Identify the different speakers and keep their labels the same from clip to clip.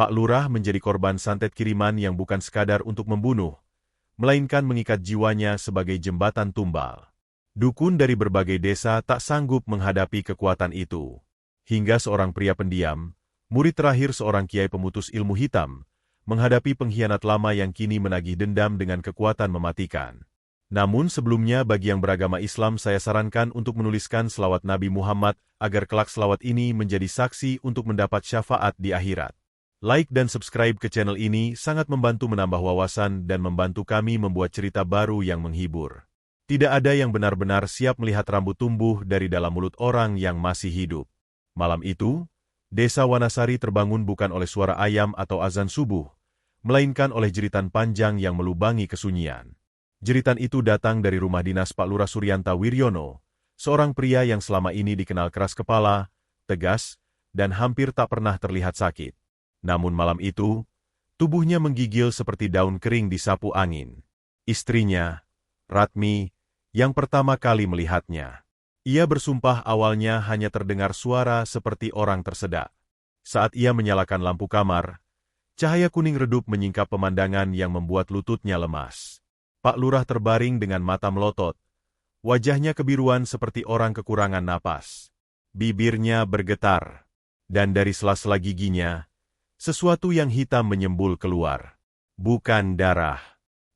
Speaker 1: Pak Lurah menjadi korban santet kiriman yang bukan sekadar untuk membunuh, melainkan mengikat jiwanya sebagai jembatan tumbal. Dukun dari berbagai desa tak sanggup menghadapi kekuatan itu. Hingga seorang pria pendiam, murid terakhir seorang kiai pemutus ilmu hitam, menghadapi pengkhianat lama yang kini menagih dendam dengan kekuatan mematikan. Namun sebelumnya bagi yang beragama Islam saya sarankan untuk menuliskan selawat Nabi Muhammad agar kelak selawat ini menjadi saksi untuk mendapat syafaat di akhirat. Like dan subscribe ke channel ini sangat membantu menambah wawasan dan membantu kami membuat cerita baru yang menghibur. Tidak ada yang benar-benar siap melihat rambut tumbuh dari dalam mulut orang yang masih hidup. Malam itu, Desa Wanasari terbangun bukan oleh suara ayam atau azan subuh, melainkan oleh jeritan panjang yang melubangi kesunyian. Jeritan itu datang dari rumah dinas Pak Lurah Suryanta Wiryono, seorang pria yang selama ini dikenal keras kepala, tegas, dan hampir tak pernah terlihat sakit. Namun malam itu, tubuhnya menggigil seperti daun kering disapu angin. Istrinya, Ratmi, yang pertama kali melihatnya. Ia bersumpah awalnya hanya terdengar suara seperti orang tersedak. Saat ia menyalakan lampu kamar, cahaya kuning redup menyingkap pemandangan yang membuat lututnya lemas. Pak Lurah terbaring dengan mata melotot. Wajahnya kebiruan seperti orang kekurangan napas. Bibirnya bergetar. Dan dari sela-sela giginya, sesuatu yang hitam menyembul keluar. Bukan darah.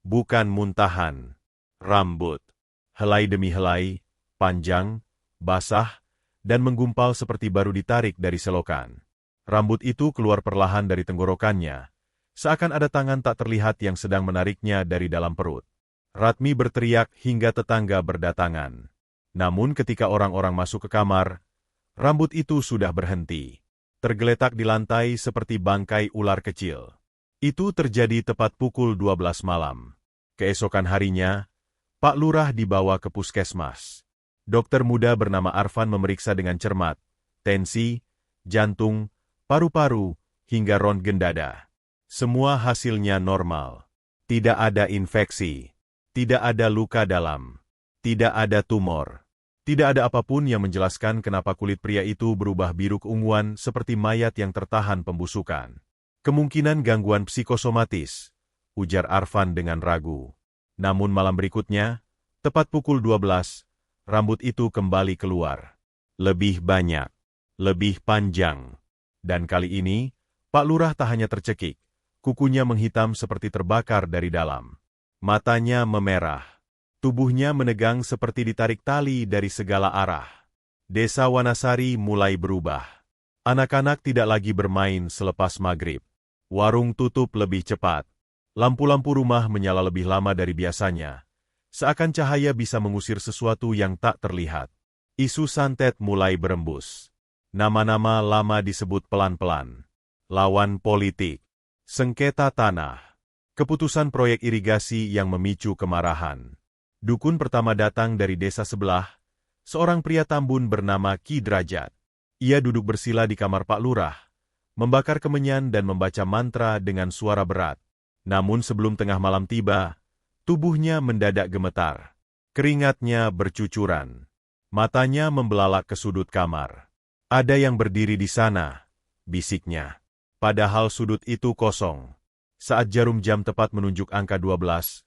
Speaker 1: Bukan muntahan. Rambut. Helai demi helai, panjang, basah, dan menggumpal seperti baru ditarik dari selokan. Rambut itu keluar perlahan dari tenggorokannya, seakan ada tangan tak terlihat yang sedang menariknya dari dalam perut. Ratmi berteriak hingga tetangga berdatangan. Namun ketika orang-orang masuk ke kamar, rambut itu sudah berhenti. Tergeletak di lantai seperti bangkai ular kecil. Itu terjadi tepat pukul 12 malam. Keesokan harinya, Pak Lurah dibawa ke puskesmas. Dokter muda bernama Arfan memeriksa dengan cermat, tensi, jantung, paru-paru, hingga ronggen dada. Semua hasilnya normal. Tidak ada infeksi. Tidak ada luka dalam. Tidak ada tumor. Tidak ada apapun yang menjelaskan kenapa kulit pria itu berubah biru keunguan seperti mayat yang tertahan pembusukan. Kemungkinan gangguan psikosomatis, ujar Arfan dengan ragu. Namun malam berikutnya, tepat pukul 12, rambut itu kembali keluar. Lebih banyak, lebih panjang. Dan kali ini, Pak Lurah tak hanya tercekik, kukunya menghitam seperti terbakar dari dalam. Matanya memerah. Tubuhnya menegang seperti ditarik tali dari segala arah. Desa Wanasari mulai berubah. Anak-anak tidak lagi bermain selepas maghrib. Warung tutup lebih cepat. Lampu-lampu rumah menyala lebih lama dari biasanya. Seakan cahaya bisa mengusir sesuatu yang tak terlihat. Isu santet mulai berembus. Nama-nama lama disebut pelan-pelan. Lawan politik. Sengketa tanah. Keputusan proyek irigasi yang memicu kemarahan. Dukun pertama datang dari desa sebelah, seorang pria Tambun bernama Ki Drajat. Ia duduk bersila di kamar Pak Lurah, membakar kemenyan dan membaca mantra dengan suara berat. Namun sebelum tengah malam tiba, tubuhnya mendadak gemetar. Keringatnya bercucuran. Matanya membelalak ke sudut kamar. Ada yang berdiri di sana, bisiknya. Padahal sudut itu kosong. Saat jarum jam tepat menunjuk angka 12,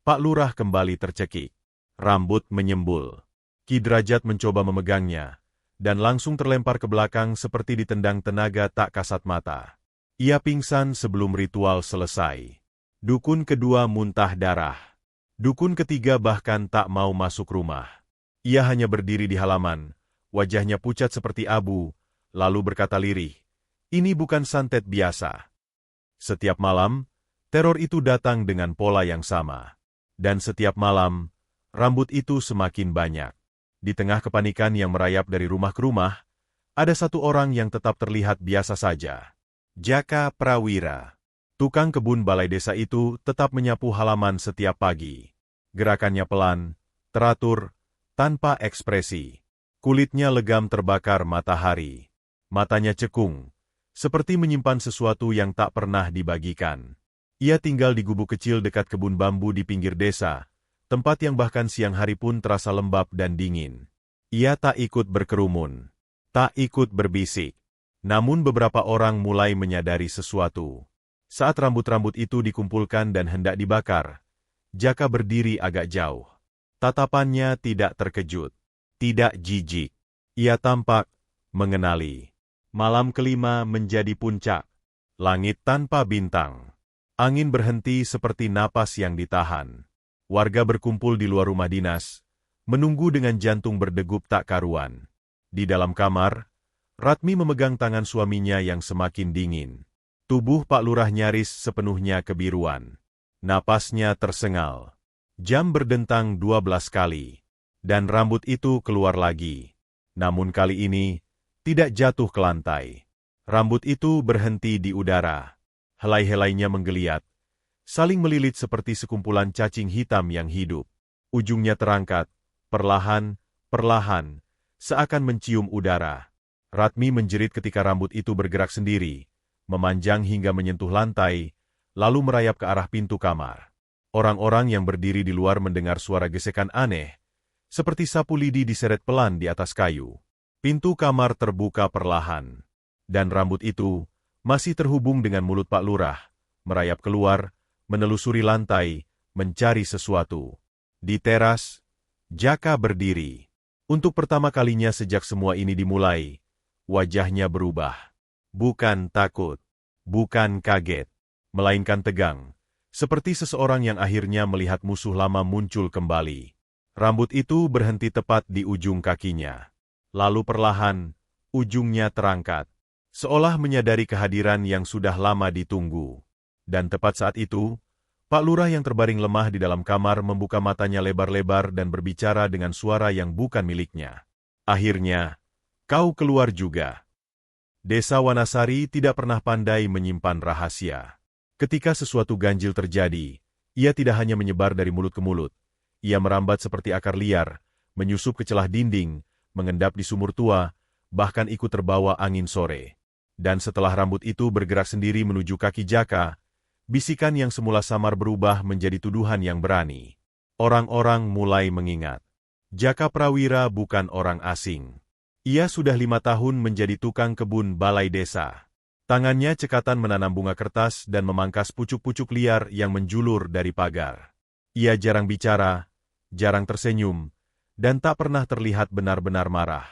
Speaker 1: Pak Lurah kembali tercekik. Rambut menyembul. Ki Drajat mencoba memegangnya, dan langsung terlempar ke belakang seperti ditendang tenaga tak kasat mata. Ia pingsan sebelum ritual selesai. Dukun kedua muntah darah. Dukun ketiga bahkan tak mau masuk rumah. Ia hanya berdiri di halaman, wajahnya pucat seperti abu, lalu berkata lirih, "Ini bukan santet biasa." Setiap malam, teror itu datang dengan pola yang sama. Dan setiap malam, rambut itu semakin banyak. Di tengah kepanikan yang merayap dari rumah ke rumah, ada satu orang yang tetap terlihat biasa saja. Jaka Prawira. Tukang kebun balai desa itu tetap menyapu halaman setiap pagi. Gerakannya pelan, teratur, tanpa ekspresi. Kulitnya legam terbakar matahari. Matanya cekung, seperti menyimpan sesuatu yang tak pernah dibagikan. Ia tinggal di gubuk kecil dekat kebun bambu di pinggir desa, tempat yang bahkan siang hari pun terasa lembab dan dingin. Ia tak ikut berkerumun, tak ikut berbisik, Namun beberapa orang mulai menyadari sesuatu. Saat rambut-rambut itu dikumpulkan dan hendak dibakar, Jaka berdiri agak jauh. Tatapannya tidak terkejut, tidak jijik. Ia tampak mengenali. Malam kelima menjadi puncak. Langit tanpa bintang. Angin berhenti seperti napas yang ditahan. Warga berkumpul di luar rumah dinas, menunggu dengan jantung berdegup tak karuan. Di dalam kamar, Ratmi memegang tangan suaminya yang semakin dingin. Tubuh Pak Lurah nyaris sepenuhnya kebiruan. Napasnya tersengal. Jam berdentang 12 kali. Dan rambut itu keluar lagi. Namun kali ini, tidak jatuh ke lantai. Rambut itu berhenti di udara. Helai-helainya menggeliat, saling melilit seperti sekumpulan cacing hitam yang hidup. Ujungnya terangkat, perlahan, seakan mencium udara. Ratmi menjerit ketika rambut itu bergerak sendiri, memanjang hingga menyentuh lantai, lalu merayap ke arah pintu kamar. Orang-orang yang berdiri di luar mendengar suara gesekan aneh, seperti sapu lidi diseret pelan di atas kayu. Pintu kamar terbuka perlahan, dan rambut itu masih terhubung dengan mulut Pak Lurah, merayap keluar, menelusuri lantai, mencari sesuatu. Di teras, Jaka berdiri. Untuk pertama kalinya sejak semua ini dimulai, wajahnya berubah. Bukan takut, bukan kaget, melainkan tegang, seperti seseorang yang akhirnya melihat musuh lama muncul kembali. Rambut itu berhenti tepat di ujung kakinya. Lalu perlahan, ujungnya terangkat, seolah menyadari kehadiran yang sudah lama ditunggu. Dan tepat saat itu, Pak Lurah yang terbaring lemah di dalam kamar membuka matanya lebar-lebar dan berbicara dengan suara yang bukan miliknya. Akhirnya, kau keluar juga. Desa Wanasari tidak pernah pandai menyimpan rahasia. Ketika sesuatu ganjil terjadi, ia tidak hanya menyebar dari mulut ke mulut. Ia merambat seperti akar liar, menyusup ke celah dinding, mengendap di sumur tua, bahkan ikut terbawa angin sore. Dan setelah rambut itu bergerak sendiri menuju kaki Jaka, bisikan yang semula samar berubah menjadi tuduhan yang berani. Orang-orang mulai mengingat. Jaka Prawira bukan orang asing. Ia sudah 5 tahun menjadi tukang kebun balai desa. Tangannya cekatan menanam bunga kertas dan memangkas pucuk-pucuk liar yang menjulur dari pagar. Ia jarang bicara, jarang tersenyum, dan tak pernah terlihat benar-benar marah.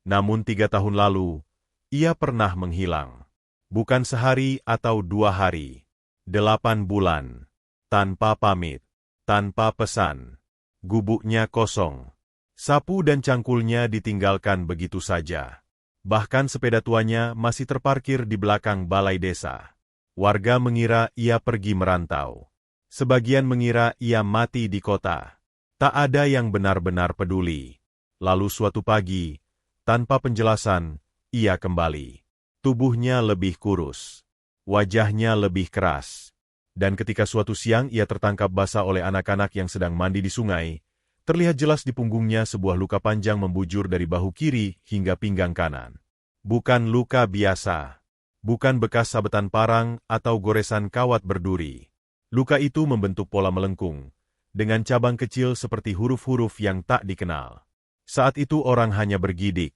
Speaker 1: Namun 3 tahun lalu, ia pernah menghilang. Bukan sehari atau 2 hari. 8 bulan. Tanpa pamit, tanpa pesan. Gubuknya kosong. Sapu dan cangkulnya ditinggalkan begitu saja. Bahkan sepeda tuanya masih terparkir di belakang balai desa. Warga mengira ia pergi merantau. Sebagian mengira ia mati di kota. Tak ada yang benar-benar peduli. Lalu suatu pagi, tanpa penjelasan, ia kembali. Tubuhnya lebih kurus. Wajahnya lebih keras. Dan ketika suatu siang ia tertangkap basah oleh anak-anak yang sedang mandi di sungai, terlihat jelas di punggungnya sebuah luka panjang membujur dari bahu kiri hingga pinggang kanan. Bukan luka biasa. Bukan bekas sabetan parang atau goresan kawat berduri. Luka itu membentuk pola melengkung, dengan cabang kecil seperti huruf-huruf yang tak dikenal. Saat itu orang hanya bergidik,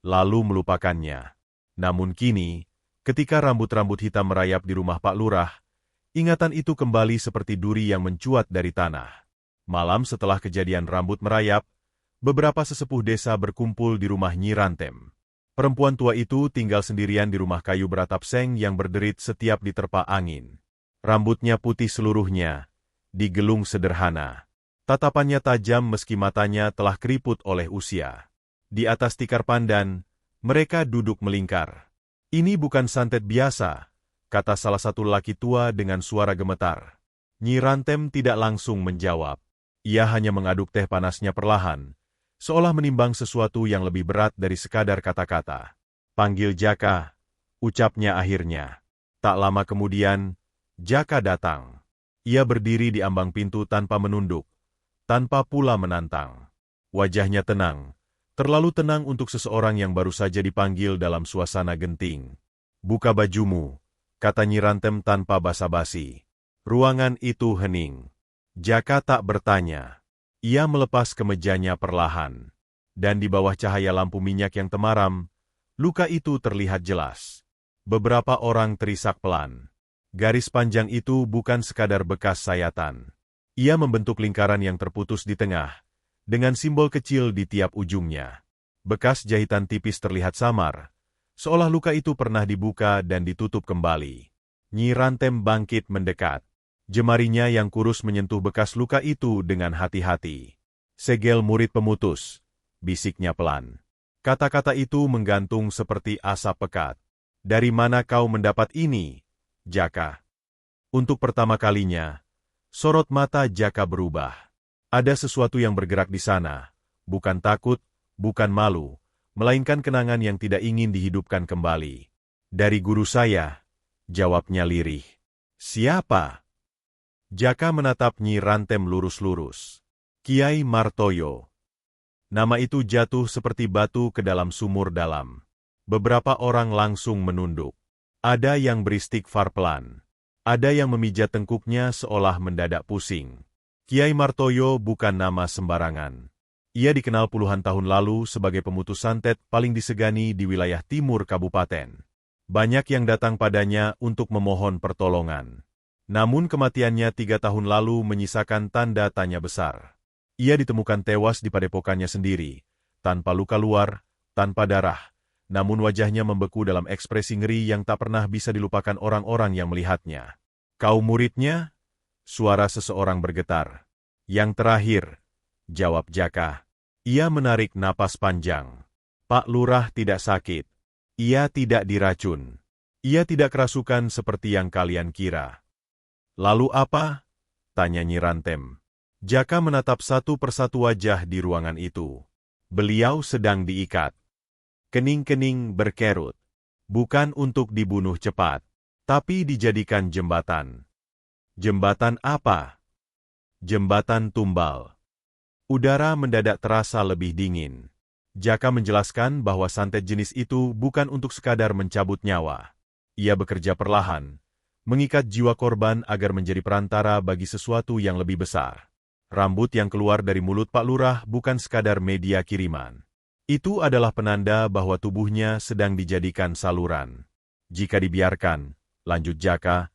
Speaker 1: lalu melupakannya. Namun kini, ketika rambut-rambut hitam merayap di rumah Pak Lurah, ingatan itu kembali seperti duri yang mencuat dari tanah. Malam setelah kejadian rambut merayap, beberapa sesepuh desa berkumpul di rumah Nyi Rantem. Perempuan tua itu tinggal sendirian di rumah kayu beratap seng yang berderit setiap diterpa angin. Rambutnya putih seluruhnya, digelung sederhana. Tatapannya tajam meski matanya telah keriput oleh usia. Di atas tikar pandan, mereka duduk melingkar. Ini bukan santet biasa, kata salah satu laki tua dengan suara gemetar. Nyi Rantem tidak langsung menjawab. Ia hanya mengaduk teh panasnya perlahan, seolah menimbang sesuatu yang lebih berat dari sekadar kata-kata. Panggil Jaka, ucapnya akhirnya. Tak lama kemudian, Jaka datang. Ia berdiri di ambang pintu tanpa menunduk, tanpa pula menantang. Wajahnya tenang, terlalu tenang untuk seseorang yang baru saja dipanggil dalam suasana genting. Buka bajumu, kata Nyi Rantem tanpa basa-basi. Ruangan itu hening. Jaka tak bertanya. Ia melepas kemejanya perlahan. Dan di bawah cahaya lampu minyak yang temaram, Luka itu terlihat jelas. Beberapa orang terisak pelan. Garis panjang itu bukan sekadar bekas sayatan. Ia membentuk lingkaran yang terputus di tengah, dengan simbol kecil di tiap ujungnya. Bekas jahitan tipis terlihat samar, seolah luka itu pernah dibuka dan ditutup kembali. Nyi Rantem bangkit mendekat. Jemarinya yang kurus menyentuh bekas luka itu dengan hati-hati. "Segel murid pemutus," bisiknya pelan. Kata-kata itu menggantung seperti asap pekat. "Dari mana kau mendapat ini, Jaka?" Untuk pertama kalinya, sorot mata Jaka berubah. Ada sesuatu yang bergerak di sana, bukan takut, bukan malu, melainkan kenangan yang tidak ingin dihidupkan kembali. "Dari guru saya," jawabnya lirih. "Siapa?" Jaka menatap Nyi Rantem lurus-lurus. "Kiai Martoyo." Nama itu jatuh seperti batu ke dalam sumur dalam. Beberapa orang langsung menunduk. Ada yang beristighfar pelan. Ada yang memijat tengkuknya seolah mendadak pusing. Kiai Martoyo bukan nama sembarangan. Ia dikenal puluhan tahun lalu sebagai pemutus santet paling disegani di wilayah timur kabupaten. Banyak yang datang padanya untuk memohon pertolongan. Namun kematiannya 3 tahun lalu menyisakan tanda tanya besar. Ia ditemukan tewas di padepokannya sendiri, tanpa luka luar, tanpa darah, namun wajahnya membeku dalam ekspresi ngeri yang tak pernah bisa dilupakan orang-orang yang melihatnya. "Kau muridnya?" Suara seseorang bergetar. "Yang terakhir," jawab Jaka. Ia menarik napas panjang. "Pak Lurah tidak sakit. Ia tidak diracun. Ia tidak kerasukan seperti yang kalian kira." "Lalu apa?" tanya Nyi Rantem. Jaka menatap satu persatu wajah di ruangan itu. Beliau sedang diikat. Kening-kening berkerut. Bukan untuk dibunuh cepat, tapi dijadikan jembatan. Jembatan apa? Jembatan tumbal. Udara mendadak terasa lebih dingin. Jaka menjelaskan bahwa santet jenis itu bukan untuk sekadar mencabut nyawa. Ia bekerja perlahan, mengikat jiwa korban agar menjadi perantara bagi sesuatu yang lebih besar. Rambut yang keluar dari mulut Pak Lurah bukan sekadar media kiriman. Itu adalah penanda bahwa tubuhnya sedang dijadikan saluran. Jika dibiarkan, lanjut Jaka,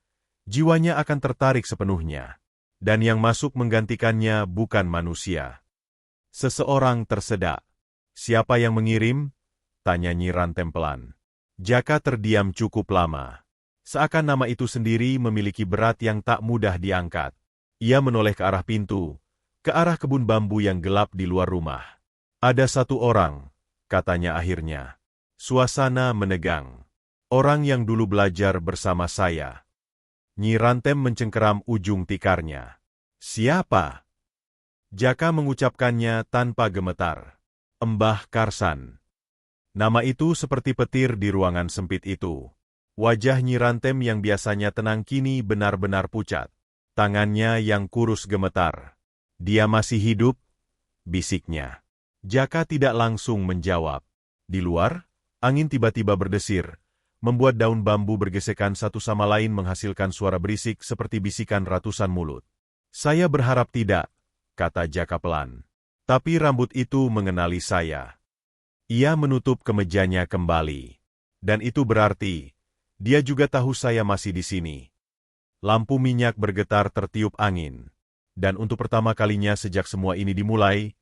Speaker 1: jiwanya akan tertarik sepenuhnya. Dan yang masuk menggantikannya bukan manusia. Seseorang tersedak. "Siapa yang mengirim?" tanya Nyi Rantem pelan. Jaka terdiam cukup lama. Seakan nama itu sendiri memiliki berat yang tak mudah diangkat. Ia menoleh ke arah pintu, ke arah kebun bambu yang gelap di luar rumah. "Ada satu orang," katanya akhirnya. Suasana menegang. "Orang yang dulu belajar bersama saya." Nyi Rantem mencengkeram ujung tikarnya. "Siapa?" Jaka mengucapkannya tanpa gemetar. "Embah Karsan." Nama itu seperti petir di ruangan sempit itu. Wajah Nyi Rantem yang biasanya tenang kini benar-benar pucat. Tangannya yang kurus gemetar. "Dia masih hidup?" bisiknya. Jaka tidak langsung menjawab. Di luar, angin tiba-tiba berdesir, membuat daun bambu bergesekan satu sama lain menghasilkan suara berisik seperti bisikan ratusan mulut. "Saya berharap tidak," kata Jaka pelan. "Tapi rambut itu mengenali saya." Ia menutup kemejanya kembali. "Dan itu berarti dia juga tahu saya masih di sini." Lampu minyak bergetar tertiup angin. Dan untuk pertama kalinya sejak semua ini dimulai,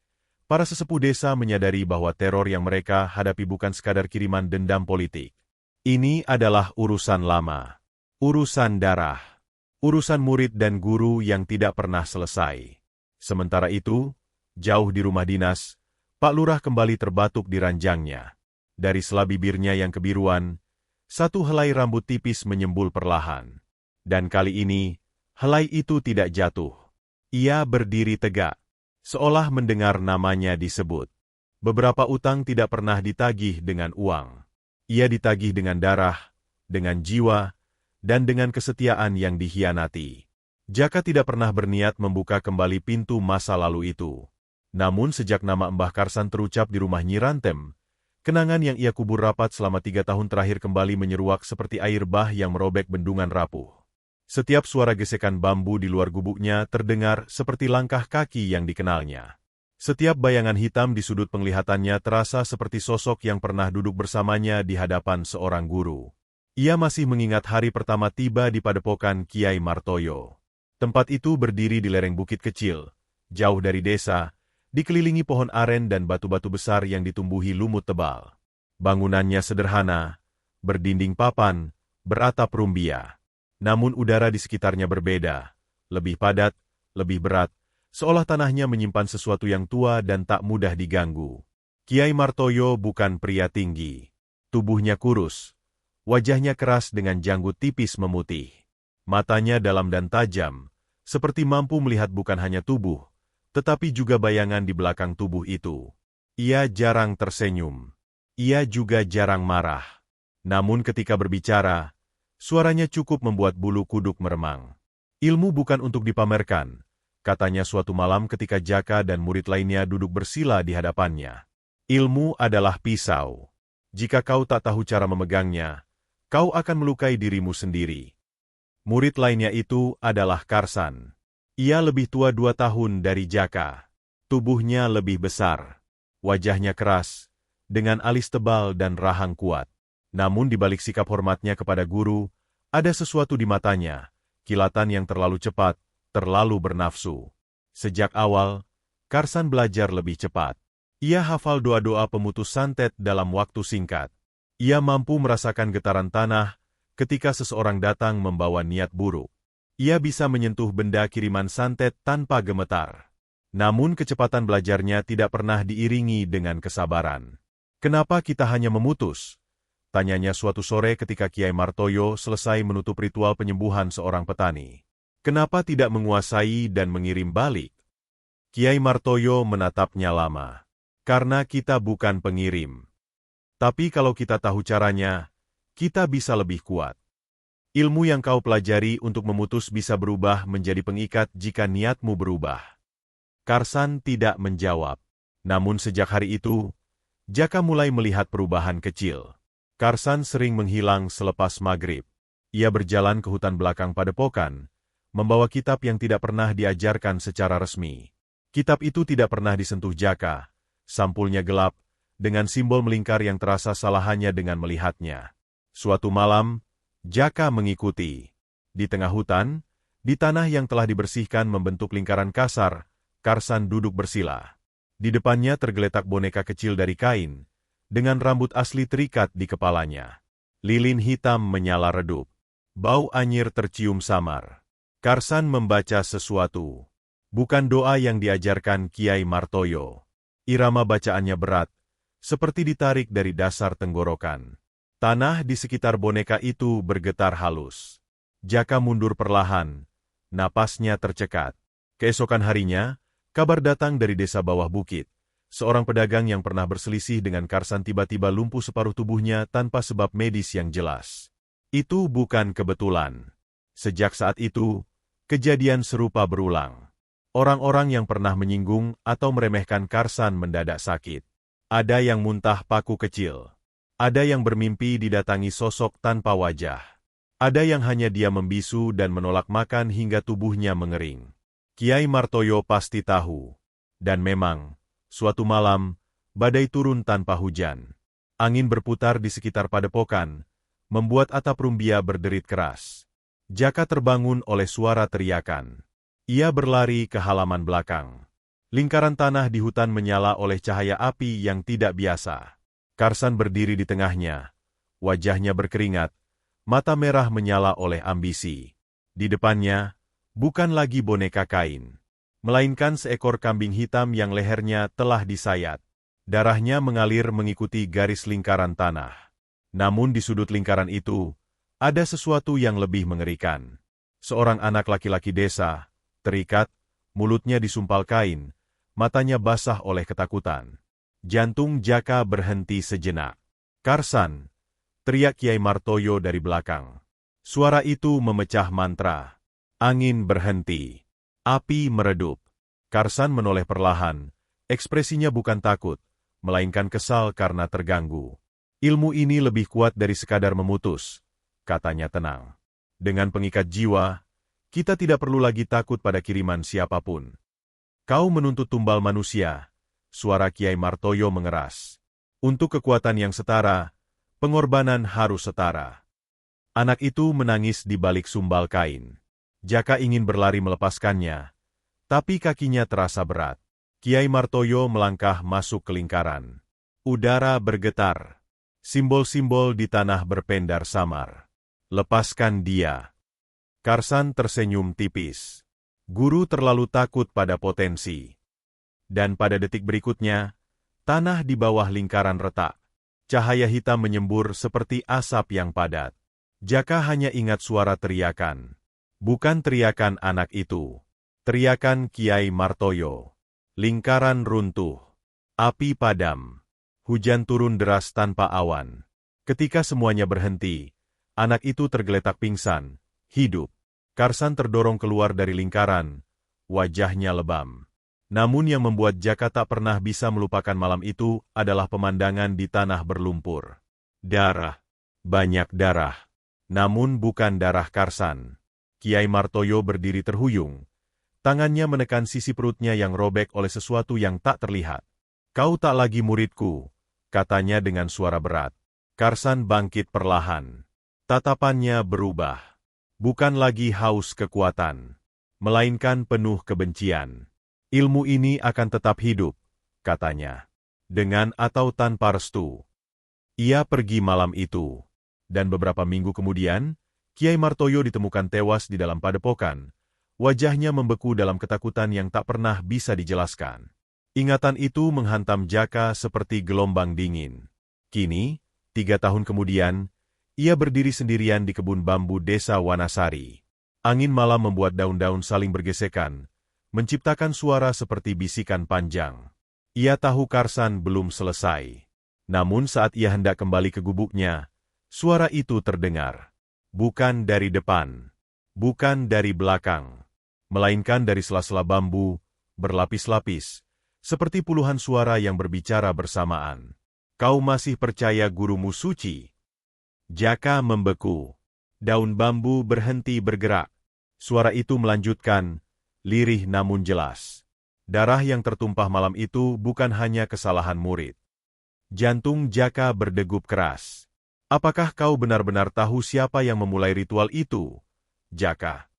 Speaker 1: para sesepuh desa menyadari bahwa teror yang mereka hadapi bukan sekadar kiriman dendam politik. Ini adalah urusan lama. Urusan darah. Urusan murid dan guru yang tidak pernah selesai. Sementara itu, jauh di rumah dinas, Pak Lurah kembali terbatuk di ranjangnya. Dari sela bibirnya yang kebiruan, satu helai rambut tipis menyembul perlahan. Dan kali ini, helai itu tidak jatuh. Ia berdiri tegak, seolah mendengar namanya disebut. Beberapa utang tidak pernah ditagih dengan uang. Ia ditagih dengan darah, dengan jiwa, dan dengan kesetiaan yang dikhianati. Jaka tidak pernah berniat membuka kembali pintu masa lalu itu. Namun sejak nama Embah Karsan terucap di rumah Nyi Rantem, kenangan yang ia kubur rapat selama 3 tahun terakhir kembali menyeruak seperti air bah yang merobek bendungan rapuh. Setiap suara gesekan bambu di luar gubuknya terdengar seperti langkah kaki yang dikenalnya. Setiap bayangan hitam di sudut penglihatannya terasa seperti sosok yang pernah duduk bersamanya di hadapan seorang guru. Ia masih mengingat hari pertama tiba di padepokan Kiai Martoyo. Tempat itu berdiri di lereng bukit kecil, jauh dari desa, dikelilingi pohon aren dan batu-batu besar yang ditumbuhi lumut tebal. Bangunannya sederhana, berdinding papan, beratap rumbia. Namun udara di sekitarnya berbeda, lebih padat, lebih berat, seolah tanahnya menyimpan sesuatu yang tua dan tak mudah diganggu. Kiai Martoyo bukan pria tinggi. Tubuhnya kurus, wajahnya keras dengan janggut tipis memutih. Matanya dalam dan tajam, seperti mampu melihat bukan hanya tubuh, tetapi juga bayangan di belakang tubuh itu. Ia jarang tersenyum. Ia juga jarang marah. Namun ketika berbicara, suaranya cukup membuat bulu kuduk meremang. Ilmu bukan untuk dipamerkan, katanya suatu malam ketika Jaka dan murid lainnya duduk bersila di hadapannya. Ilmu adalah pisau. Jika kau tak tahu cara memegangnya, kau akan melukai dirimu sendiri. Murid lainnya itu adalah Karsan. Ia lebih tua 2 tahun dari Jaka. Tubuhnya lebih besar. Wajahnya keras, dengan alis tebal dan rahang kuat. Namun di balik sikap hormatnya kepada guru, ada sesuatu di matanya, kilatan yang terlalu cepat, terlalu bernafsu. Sejak awal, Karsan belajar lebih cepat. Ia hafal doa-doa pemutus santet dalam waktu singkat. Ia mampu merasakan getaran tanah ketika seseorang datang membawa niat buruk. Ia bisa menyentuh benda kiriman santet tanpa gemetar. Namun kecepatan belajarnya tidak pernah diiringi dengan kesabaran. Kenapa kita hanya memutus? Tanyanya suatu sore ketika Kiai Martoyo selesai menutup ritual penyembuhan seorang petani. Kenapa tidak menguasai dan mengirim balik? Kiai Martoyo menatapnya lama. Karena kita bukan pengirim. Tapi kalau kita tahu caranya, kita bisa lebih kuat. Ilmu yang kau pelajari untuk memutus bisa berubah menjadi pengikat jika niatmu berubah. Karsan tidak menjawab. Namun sejak hari itu, Jaka mulai melihat perubahan kecil. Karsan sering menghilang selepas maghrib. Ia berjalan ke hutan belakang padepokan, membawa kitab yang tidak pernah diajarkan secara resmi. Kitab itu tidak pernah disentuh Jaka, sampulnya gelap, dengan simbol melingkar yang terasa salah hanya dengan melihatnya. Suatu malam, Jaka mengikuti. Di tengah hutan, di tanah yang telah dibersihkan membentuk lingkaran kasar, Karsan duduk bersila. Di depannya tergeletak boneka kecil dari kain, dengan rambut asli terikat di kepalanya. Lilin hitam menyala redup. Bau anyir tercium samar. Karsan membaca sesuatu. Bukan doa yang diajarkan Kiai Martoyo. Irama bacaannya berat, seperti ditarik dari dasar tenggorokan. Tanah di sekitar boneka itu bergetar halus. Jaka mundur perlahan, napasnya tercekat. Keesokan harinya, kabar datang dari desa bawah bukit. Seorang pedagang yang pernah berselisih dengan Karsan tiba-tiba lumpuh separuh tubuhnya tanpa sebab medis yang jelas. Itu bukan kebetulan. Sejak saat itu, kejadian serupa berulang. Orang-orang yang pernah menyinggung atau meremehkan Karsan mendadak sakit. Ada yang muntah paku kecil. Ada yang bermimpi didatangi sosok tanpa wajah. Ada yang hanya diam membisu dan menolak makan hingga tubuhnya mengering. Kiai Martoyo pasti tahu. Dan memang, suatu malam, badai turun tanpa hujan. Angin berputar di sekitar padepokan, membuat atap rumbia berderit keras. Jaka terbangun oleh suara teriakan. Ia berlari ke halaman belakang. Lingkaran tanah di hutan menyala oleh cahaya api yang tidak biasa. Karsan berdiri di tengahnya. Wajahnya berkeringat, mata merah menyala oleh ambisi. Di depannya, bukan lagi boneka kain, melainkan seekor kambing hitam yang lehernya telah disayat. Darahnya mengalir mengikuti garis lingkaran tanah. Namun di sudut lingkaran itu, ada sesuatu yang lebih mengerikan. Seorang anak laki-laki desa, terikat, mulutnya disumpal kain, matanya basah oleh ketakutan. Jantung Jaka berhenti sejenak. Karsan, teriak Kiai Martoyo dari belakang. Suara itu memecah mantra. Angin berhenti. Api meredup. Karsan menoleh perlahan. Ekspresinya bukan takut, melainkan kesal karena terganggu. Ilmu ini lebih kuat dari sekadar memutus, katanya tenang. Dengan pengikat jiwa, kita tidak perlu lagi takut pada kiriman siapapun. Kau menuntut tumbal manusia, suara Kiai Martoyo mengeras. Untuk kekuatan yang setara, pengorbanan harus setara. Anak itu menangis di balik sumbal kain. Jaka ingin berlari melepaskannya, tapi kakinya terasa berat. Kiai Martoyo melangkah masuk ke lingkaran. Udara bergetar. Simbol-simbol di tanah berpendar samar. Lepaskan dia. Karsan tersenyum tipis. Guru terlalu takut pada potensi. Dan pada detik berikutnya, tanah di bawah lingkaran retak. Cahaya hitam menyembur seperti asap yang padat. Jaka hanya ingat suara teriakan. Bukan teriakan anak itu. Teriakan Kiai Martoyo. Lingkaran runtuh. Api padam. Hujan turun deras tanpa awan. Ketika semuanya berhenti, anak itu tergeletak pingsan, hidup. Karsan terdorong keluar dari lingkaran, wajahnya lebam. Namun yang membuat Jaka tak pernah bisa melupakan malam itu adalah pemandangan di tanah berlumpur. Darah. Banyak darah. Namun bukan darah Karsan. Kiai Martoyo berdiri terhuyung. Tangannya menekan sisi perutnya yang robek oleh sesuatu yang tak terlihat. Kau tak lagi muridku, katanya dengan suara berat. Karsan bangkit perlahan. Tatapannya berubah. Bukan lagi haus kekuatan, melainkan penuh kebencian. Ilmu ini akan tetap hidup, katanya. Dengan atau tanpa restu. Ia pergi malam itu. Dan beberapa minggu kemudian, Kiai Martoyo ditemukan tewas di dalam padepokan. Wajahnya membeku dalam ketakutan yang tak pernah bisa dijelaskan. Ingatan itu menghantam Jaka seperti gelombang dingin. Kini, 3 tahun kemudian, ia berdiri sendirian di kebun bambu desa Wanasari. Angin malam membuat daun-daun saling bergesekan, menciptakan suara seperti bisikan panjang. Ia tahu Karsan belum selesai. Namun saat ia hendak kembali ke gubuknya, suara itu terdengar. Bukan dari depan, bukan dari belakang, melainkan dari sela-sela bambu, berlapis-lapis, seperti puluhan suara yang berbicara bersamaan. Kau masih percaya gurumu suci? Jaka membeku. Daun bambu berhenti bergerak. Suara itu melanjutkan, lirih namun jelas. Darah yang tertumpah malam itu bukan hanya kesalahan murid. Jantung Jaka berdegup keras. Apakah kau benar-benar tahu siapa yang memulai ritual itu, Jaka?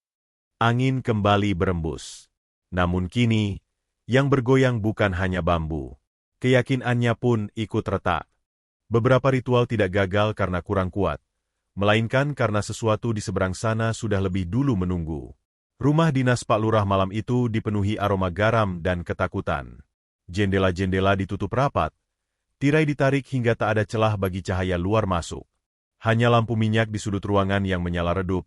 Speaker 1: Angin kembali berembus. Namun kini, yang bergoyang bukan hanya bambu. Keyakinannya pun ikut retak. Beberapa ritual tidak gagal karena kurang kuat, melainkan karena sesuatu di seberang sana sudah lebih dulu menunggu. Rumah dinas Pak Lurah malam itu dipenuhi aroma garam dan ketakutan. Jendela-jendela ditutup rapat, tirai ditarik hingga tak ada celah bagi cahaya luar masuk. Hanya lampu minyak di sudut ruangan yang menyala redup.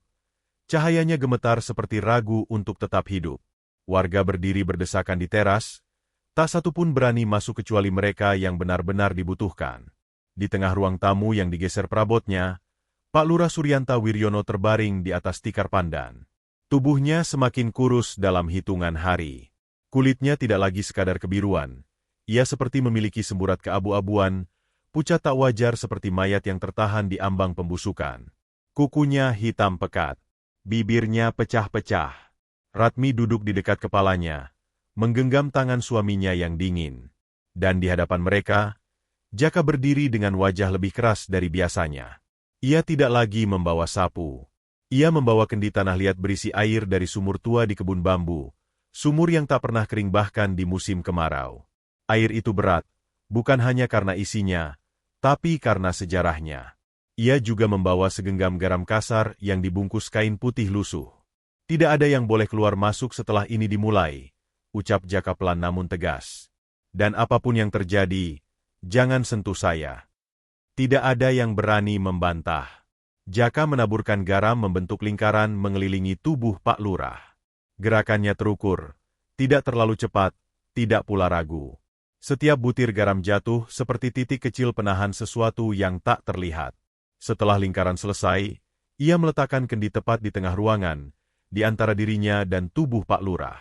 Speaker 1: Cahayanya gemetar seperti ragu untuk tetap hidup. Warga berdiri berdesakan di teras, tak satu pun berani masuk kecuali mereka yang benar-benar dibutuhkan. Di tengah ruang tamu yang digeser perabotnya, Pak Lurah Suryanta Wiryono terbaring di atas tikar pandan. Tubuhnya semakin kurus dalam hitungan hari. Kulitnya tidak lagi sekadar kebiruan. Ia seperti memiliki semburat keabu-abuan, pucat tak wajar seperti mayat yang tertahan di ambang pembusukan. Kukunya hitam pekat, bibirnya pecah-pecah. Ratmi duduk di dekat kepalanya, menggenggam tangan suaminya yang dingin. Dan di hadapan mereka, Jaka berdiri dengan wajah lebih keras dari biasanya. Ia tidak lagi membawa sapu. Ia membawa kendi tanah liat berisi air dari sumur tua di kebun bambu, sumur yang tak pernah kering bahkan di musim kemarau. Air itu berat, bukan hanya karena isinya, tapi karena sejarahnya. Ia juga membawa segenggam garam kasar yang dibungkus kain putih lusuh. Tidak ada yang boleh keluar masuk setelah ini dimulai, ucap Jaka pelan namun tegas. Dan apapun yang terjadi, jangan sentuh saya. Tidak ada yang berani membantah. Jaka menaburkan garam membentuk lingkaran mengelilingi tubuh Pak Lurah. Gerakannya terukur, tidak terlalu cepat, tidak pula ragu. Setiap butir garam jatuh seperti titik kecil penahan sesuatu yang tak terlihat. Setelah lingkaran selesai, ia meletakkan kendi tepat di tengah ruangan, di antara dirinya dan tubuh Pak Lurah.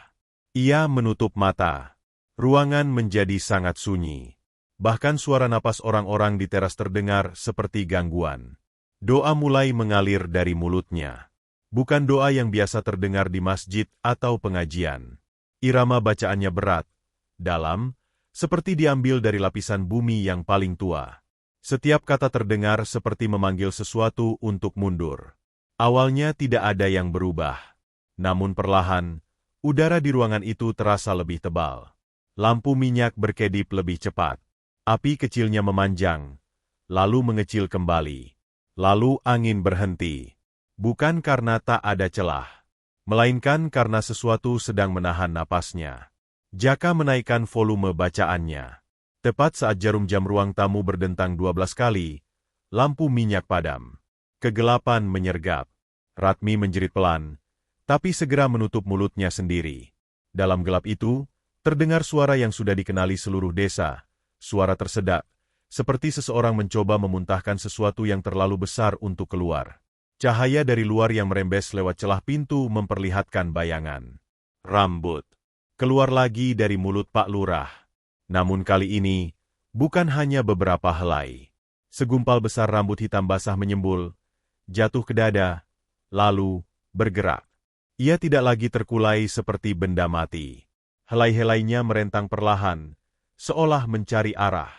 Speaker 1: Ia menutup mata. Ruangan menjadi sangat sunyi. Bahkan suara napas orang-orang di teras terdengar seperti gangguan. Doa mulai mengalir dari mulutnya. Bukan doa yang biasa terdengar di masjid atau pengajian. Irama bacaannya berat, dalam, seperti diambil dari lapisan bumi yang paling tua. Setiap kata terdengar seperti memanggil sesuatu untuk mundur. Awalnya tidak ada yang berubah. Namun perlahan, udara di ruangan itu terasa lebih tebal. Lampu minyak berkedip lebih cepat. Api kecilnya memanjang, lalu mengecil kembali. Lalu angin berhenti. Bukan karena tak ada celah, melainkan karena sesuatu sedang menahan napasnya. Jaka menaikkan volume bacaannya. Tepat saat jarum jam ruang tamu berdentang 12 kali, lampu minyak padam. Kegelapan menyergap. Ratmi menjerit pelan, tapi segera menutup mulutnya sendiri. Dalam gelap itu, terdengar suara yang sudah dikenali seluruh desa, suara tersedak, seperti seseorang mencoba memuntahkan sesuatu yang terlalu besar untuk keluar. Cahaya dari luar yang merembes lewat celah pintu memperlihatkan bayangan. Rambut. Keluar lagi dari mulut Pak Lurah. Namun kali ini, bukan hanya beberapa helai. Segumpal besar rambut hitam basah menyembul, jatuh ke dada, lalu bergerak. Ia tidak lagi terkulai seperti benda mati. Helai-helainya merentang perlahan, seolah mencari arah.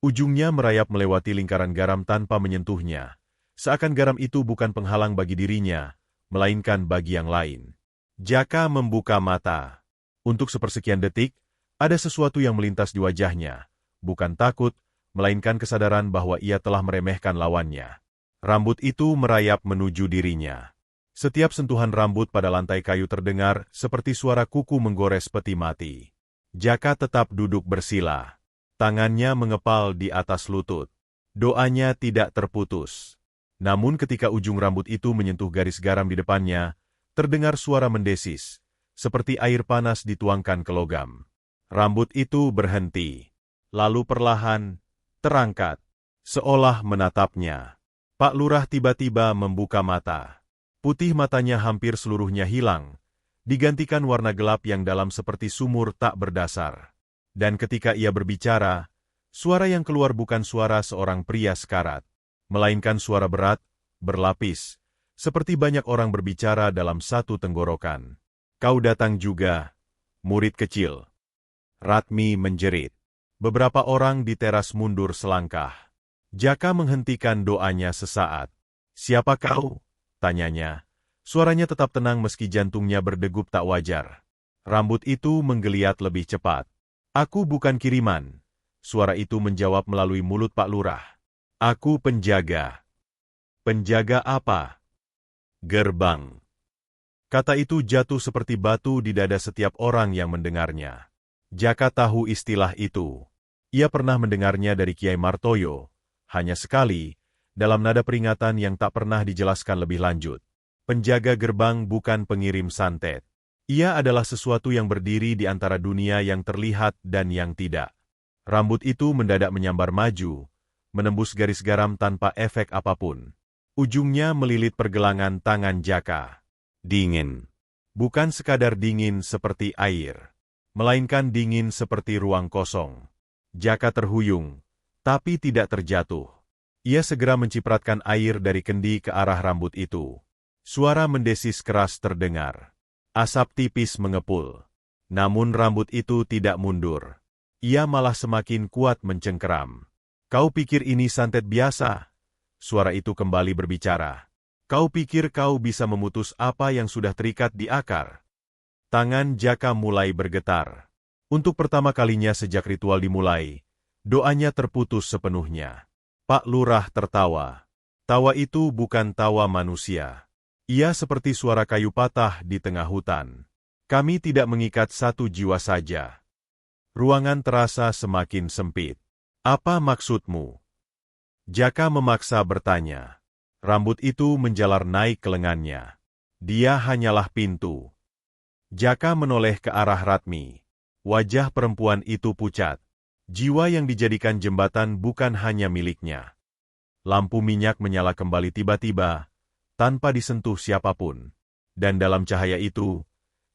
Speaker 1: Ujungnya merayap melewati lingkaran garam tanpa menyentuhnya. Seakan garam itu bukan penghalang bagi dirinya, melainkan bagi yang lain. Jaka membuka mata. Untuk sepersekian detik, ada sesuatu yang melintas di wajahnya. Bukan takut, melainkan kesadaran bahwa ia telah meremehkan lawannya. Rambut itu merayap menuju dirinya. Setiap sentuhan rambut pada lantai kayu terdengar seperti suara kuku menggores peti mati. Jaka tetap duduk bersila. Tangannya mengepal di atas lutut. Doanya tidak terputus. Namun ketika ujung rambut itu menyentuh garis garam di depannya, terdengar suara mendesis, seperti air panas dituangkan ke logam. Rambut itu berhenti, lalu perlahan terangkat, seolah menatapnya. Pak Lurah tiba-tiba membuka mata. Putih matanya hampir seluruhnya hilang, digantikan warna gelap yang dalam seperti sumur tak berdasar. Dan ketika ia berbicara, suara yang keluar bukan suara seorang pria sekarat, melainkan suara berat, berlapis, seperti banyak orang berbicara dalam satu tenggorokan. Kau datang juga, murid kecil. Ratmi menjerit. Beberapa orang di teras mundur selangkah. Jaka menghentikan doanya sesaat. Siapa kau? Tanyanya. Suaranya tetap tenang meski jantungnya berdegup tak wajar. Rambut itu menggeliat lebih cepat. Aku bukan kiriman. Suara itu menjawab melalui mulut Pak Lurah. Aku penjaga. Penjaga apa? Gerbang. Kata itu jatuh seperti batu di dada setiap orang yang mendengarnya. Jaka tahu istilah itu. Ia pernah mendengarnya dari Kiai Martoyo, hanya sekali, dalam nada peringatan yang tak pernah dijelaskan lebih lanjut. Penjaga gerbang bukan pengirim santet. Ia adalah sesuatu yang berdiri di antara dunia yang terlihat dan yang tidak. Rambut itu mendadak menyambar maju, menembus garis garam tanpa efek apapun. Ujungnya melilit pergelangan tangan Jaka. Dingin. Bukan sekadar dingin seperti air, melainkan dingin seperti ruang kosong. Jaka terhuyung, tapi tidak terjatuh. Ia segera mencipratkan air dari kendi ke arah rambut itu. Suara mendesis keras terdengar. Asap tipis mengepul. Namun rambut itu tidak mundur. Ia malah semakin kuat mencengkeram. Kau pikir ini santet biasa? Suara itu kembali berbicara. Kau pikir kau bisa memutus apa yang sudah terikat di akar? Tangan Jaka mulai bergetar. Untuk pertama kalinya sejak ritual dimulai, doanya terputus sepenuhnya. Pak Lurah tertawa. Tawa itu bukan tawa manusia. Ia seperti suara kayu patah di tengah hutan. Kami tidak mengikat satu jiwa saja. Ruangan terasa semakin sempit. Apa maksudmu? Jaka memaksa bertanya. Rambut itu menjalar naik ke lengannya. Dia hanyalah pintu. Jaka menoleh ke arah Ratmi. Wajah perempuan itu pucat. Jiwa yang dijadikan jembatan bukan hanya miliknya. Lampu minyak menyala kembali tiba-tiba, tanpa disentuh siapapun. Dan dalam cahaya itu,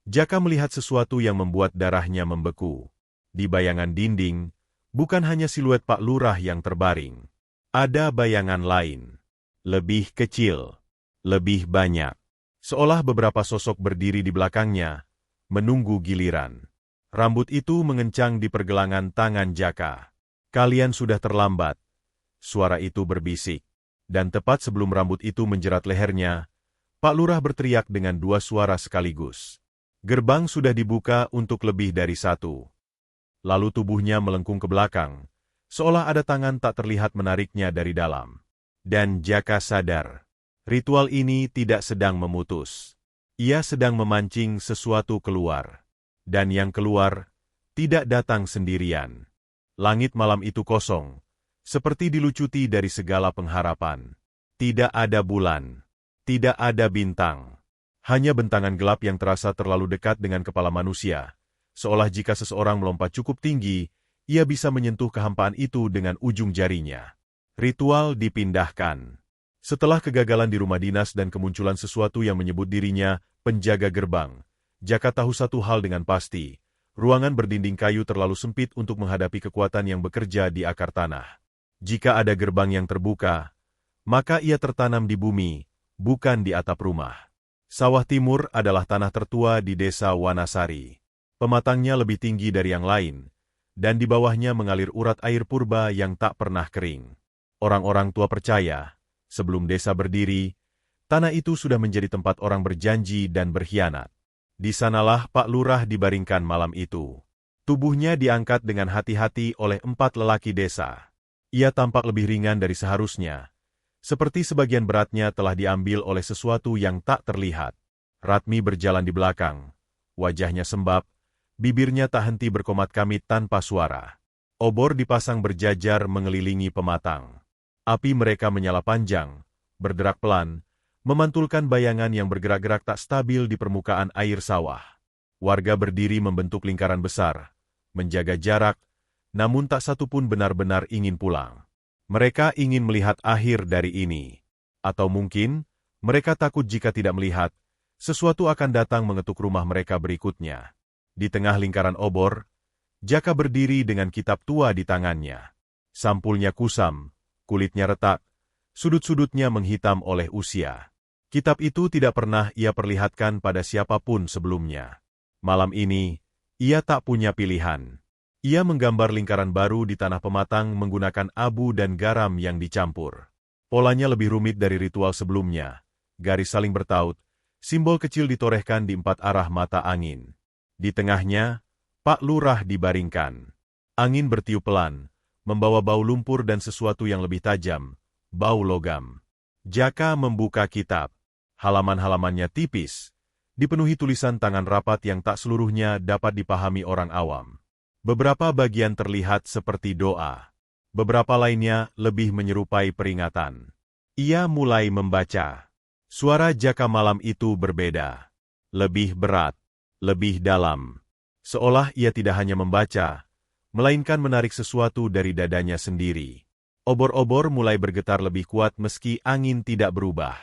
Speaker 1: Jaka melihat sesuatu yang membuat darahnya membeku. Di bayangan dinding, bukan hanya siluet Pak Lurah yang terbaring. Ada bayangan lain. Lebih kecil. Lebih banyak. Seolah beberapa sosok berdiri di belakangnya, menunggu giliran. Rambut itu mengencang di pergelangan tangan Jaka. "Kalian sudah terlambat," suara itu berbisik. Dan tepat sebelum rambut itu menjerat lehernya, Pak Lurah berteriak dengan dua suara sekaligus. Gerbang sudah dibuka untuk lebih dari satu. Lalu tubuhnya melengkung ke belakang, seolah ada tangan tak terlihat menariknya dari dalam. Dan Jaka sadar, ritual ini tidak sedang memutus. Ia sedang memancing sesuatu keluar. Dan yang keluar, tidak datang sendirian. Langit malam itu kosong, seperti dilucuti dari segala pengharapan. Tidak ada bulan, tidak ada bintang. Hanya bentangan gelap yang terasa terlalu dekat dengan kepala manusia, seolah jika seseorang melompat cukup tinggi, ia bisa menyentuh kehampaan itu dengan ujung jarinya. Ritual dipindahkan. Setelah kegagalan di rumah dinas dan kemunculan sesuatu yang menyebut dirinya penjaga gerbang, Jaka tahu satu hal dengan pasti, ruangan berdinding kayu terlalu sempit untuk menghadapi kekuatan yang bekerja di akar tanah. Jika ada gerbang yang terbuka, maka ia tertanam di bumi, bukan di atap rumah. Sawah timur adalah tanah tertua di desa Wanasari. Pematangnya lebih tinggi dari yang lain, dan di bawahnya mengalir urat air purba yang tak pernah kering. Orang-orang tua percaya, sebelum desa berdiri, tanah itu sudah menjadi tempat orang berjanji dan berkhianat. Di sanalah Pak Lurah dibaringkan malam itu. Tubuhnya diangkat dengan hati-hati oleh 4 lelaki desa. Ia tampak lebih ringan dari seharusnya, seperti sebagian beratnya telah diambil oleh sesuatu yang tak terlihat. Ratmi berjalan di belakang, wajahnya sembab, bibirnya tak henti berkomat kamit tanpa suara. Obor dipasang berjajar mengelilingi pematang. Api mereka menyala panjang, berderak pelan, memantulkan bayangan yang bergerak-gerak tak stabil di permukaan air sawah. Warga berdiri membentuk lingkaran besar, menjaga jarak, namun tak satu pun benar-benar ingin pulang. Mereka ingin melihat akhir dari ini. Atau mungkin, mereka takut jika tidak melihat, sesuatu akan datang mengetuk rumah mereka berikutnya. Di tengah lingkaran obor, Jaka berdiri dengan kitab tua di tangannya. Sampulnya kusam, kulitnya retak, sudut-sudutnya menghitam oleh usia. Kitab itu tidak pernah ia perlihatkan pada siapapun sebelumnya. Malam ini, ia tak punya pilihan. Ia menggambar lingkaran baru di tanah pematang menggunakan abu dan garam yang dicampur. Polanya lebih rumit dari ritual sebelumnya. Garis saling bertaut, simbol kecil ditorehkan di 4 arah mata angin. Di tengahnya, Pak Lurah dibaringkan. Angin bertiup pelan, membawa bau lumpur dan sesuatu yang lebih tajam, bau logam. Jaka membuka kitab. Halaman-halamannya tipis, dipenuhi tulisan tangan rapat yang tak seluruhnya dapat dipahami orang awam. Beberapa bagian terlihat seperti doa. Beberapa lainnya lebih menyerupai peringatan. Ia mulai membaca. Suara Jaka malam itu berbeda. Lebih berat, lebih dalam. Seolah ia tidak hanya membaca, melainkan menarik sesuatu dari dadanya sendiri. Obor-obor mulai bergetar lebih kuat meski angin tidak berubah.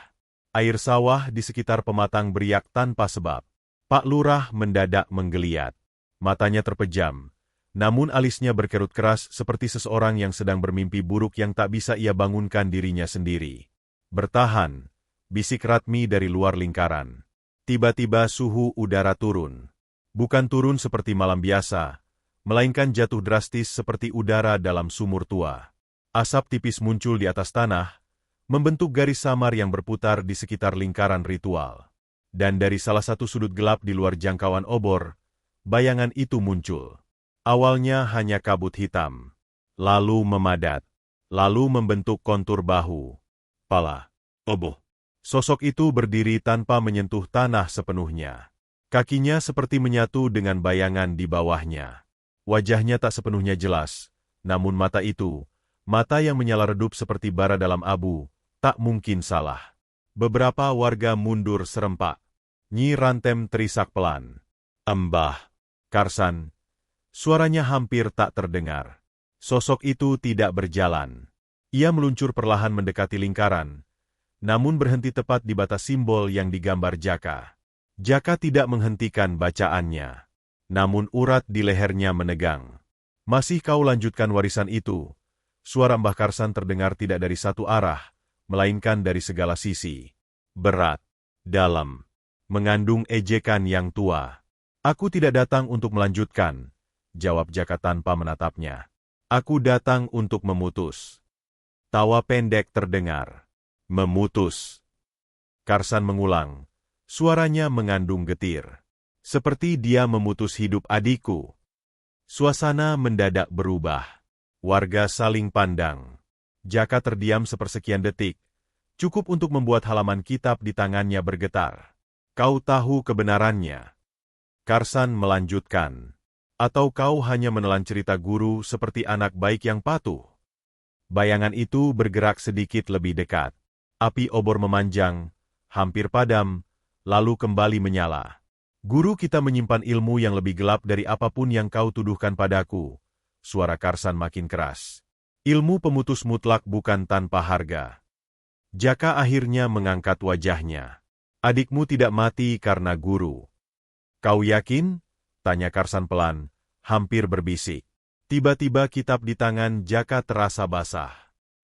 Speaker 1: Air sawah di sekitar pematang beriak tanpa sebab. Pak Lurah mendadak menggeliat. Matanya terpejam, namun alisnya berkerut keras seperti seseorang yang sedang bermimpi buruk yang tak bisa ia bangunkan dirinya sendiri. "Bertahan," bisik Ratmi dari luar lingkaran. Tiba-tiba suhu udara turun. Bukan turun seperti malam biasa, melainkan jatuh drastis seperti udara dalam sumur tua. Asap tipis muncul di atas tanah, membentuk garis samar yang berputar di sekitar lingkaran ritual. Dan dari salah satu sudut gelap di luar jangkauan obor, bayangan itu muncul. Awalnya hanya kabut hitam, lalu memadat, lalu membentuk kontur bahu, pala, oboh. Sosok itu berdiri tanpa menyentuh tanah sepenuhnya. Kakinya seperti menyatu dengan bayangan di bawahnya. Wajahnya tak sepenuhnya jelas, namun mata itu, mata yang menyala redup seperti bara dalam abu, tak mungkin salah. Beberapa warga mundur serempak. Nyi Rantem terisak pelan. "Embah, Karsan." Suaranya hampir tak terdengar. Sosok itu tidak berjalan. Ia meluncur perlahan mendekati lingkaran, namun berhenti tepat di batas simbol yang digambar Jaka. Jaka tidak menghentikan bacaannya, namun urat di lehernya menegang. "Masih kau lanjutkan warisan itu?" Suara Mbah Karsan terdengar tidak dari satu arah, melainkan dari segala sisi. Berat, dalam, mengandung ejekan yang tua. Aku tidak datang untuk melanjutkan, jawab Jaka tanpa menatapnya. Aku datang untuk memutus. Tawa pendek terdengar. Memutus. Karsan mengulang. Suaranya mengandung getir. Seperti dia memutus hidup adikku. Suasana mendadak berubah. Warga saling pandang. Jaka terdiam sepersekian detik. Cukup untuk membuat halaman kitab di tangannya bergetar. Kau tahu kebenarannya. Karsan melanjutkan. Atau kau hanya menelan cerita guru seperti anak baik yang patuh? Bayangan itu bergerak sedikit lebih dekat. Api obor memanjang, hampir padam, lalu kembali menyala. Guru kita menyimpan ilmu yang lebih gelap dari apapun yang kau tuduhkan padaku. Suara Karsan makin keras. Ilmu pemutus mutlak bukan tanpa harga. Jaka akhirnya mengangkat wajahnya. Adikmu tidak mati karena guru. Kau yakin? Tanya Karsan pelan, hampir berbisik. Tiba-tiba kitab di tangan Jaka terasa basah.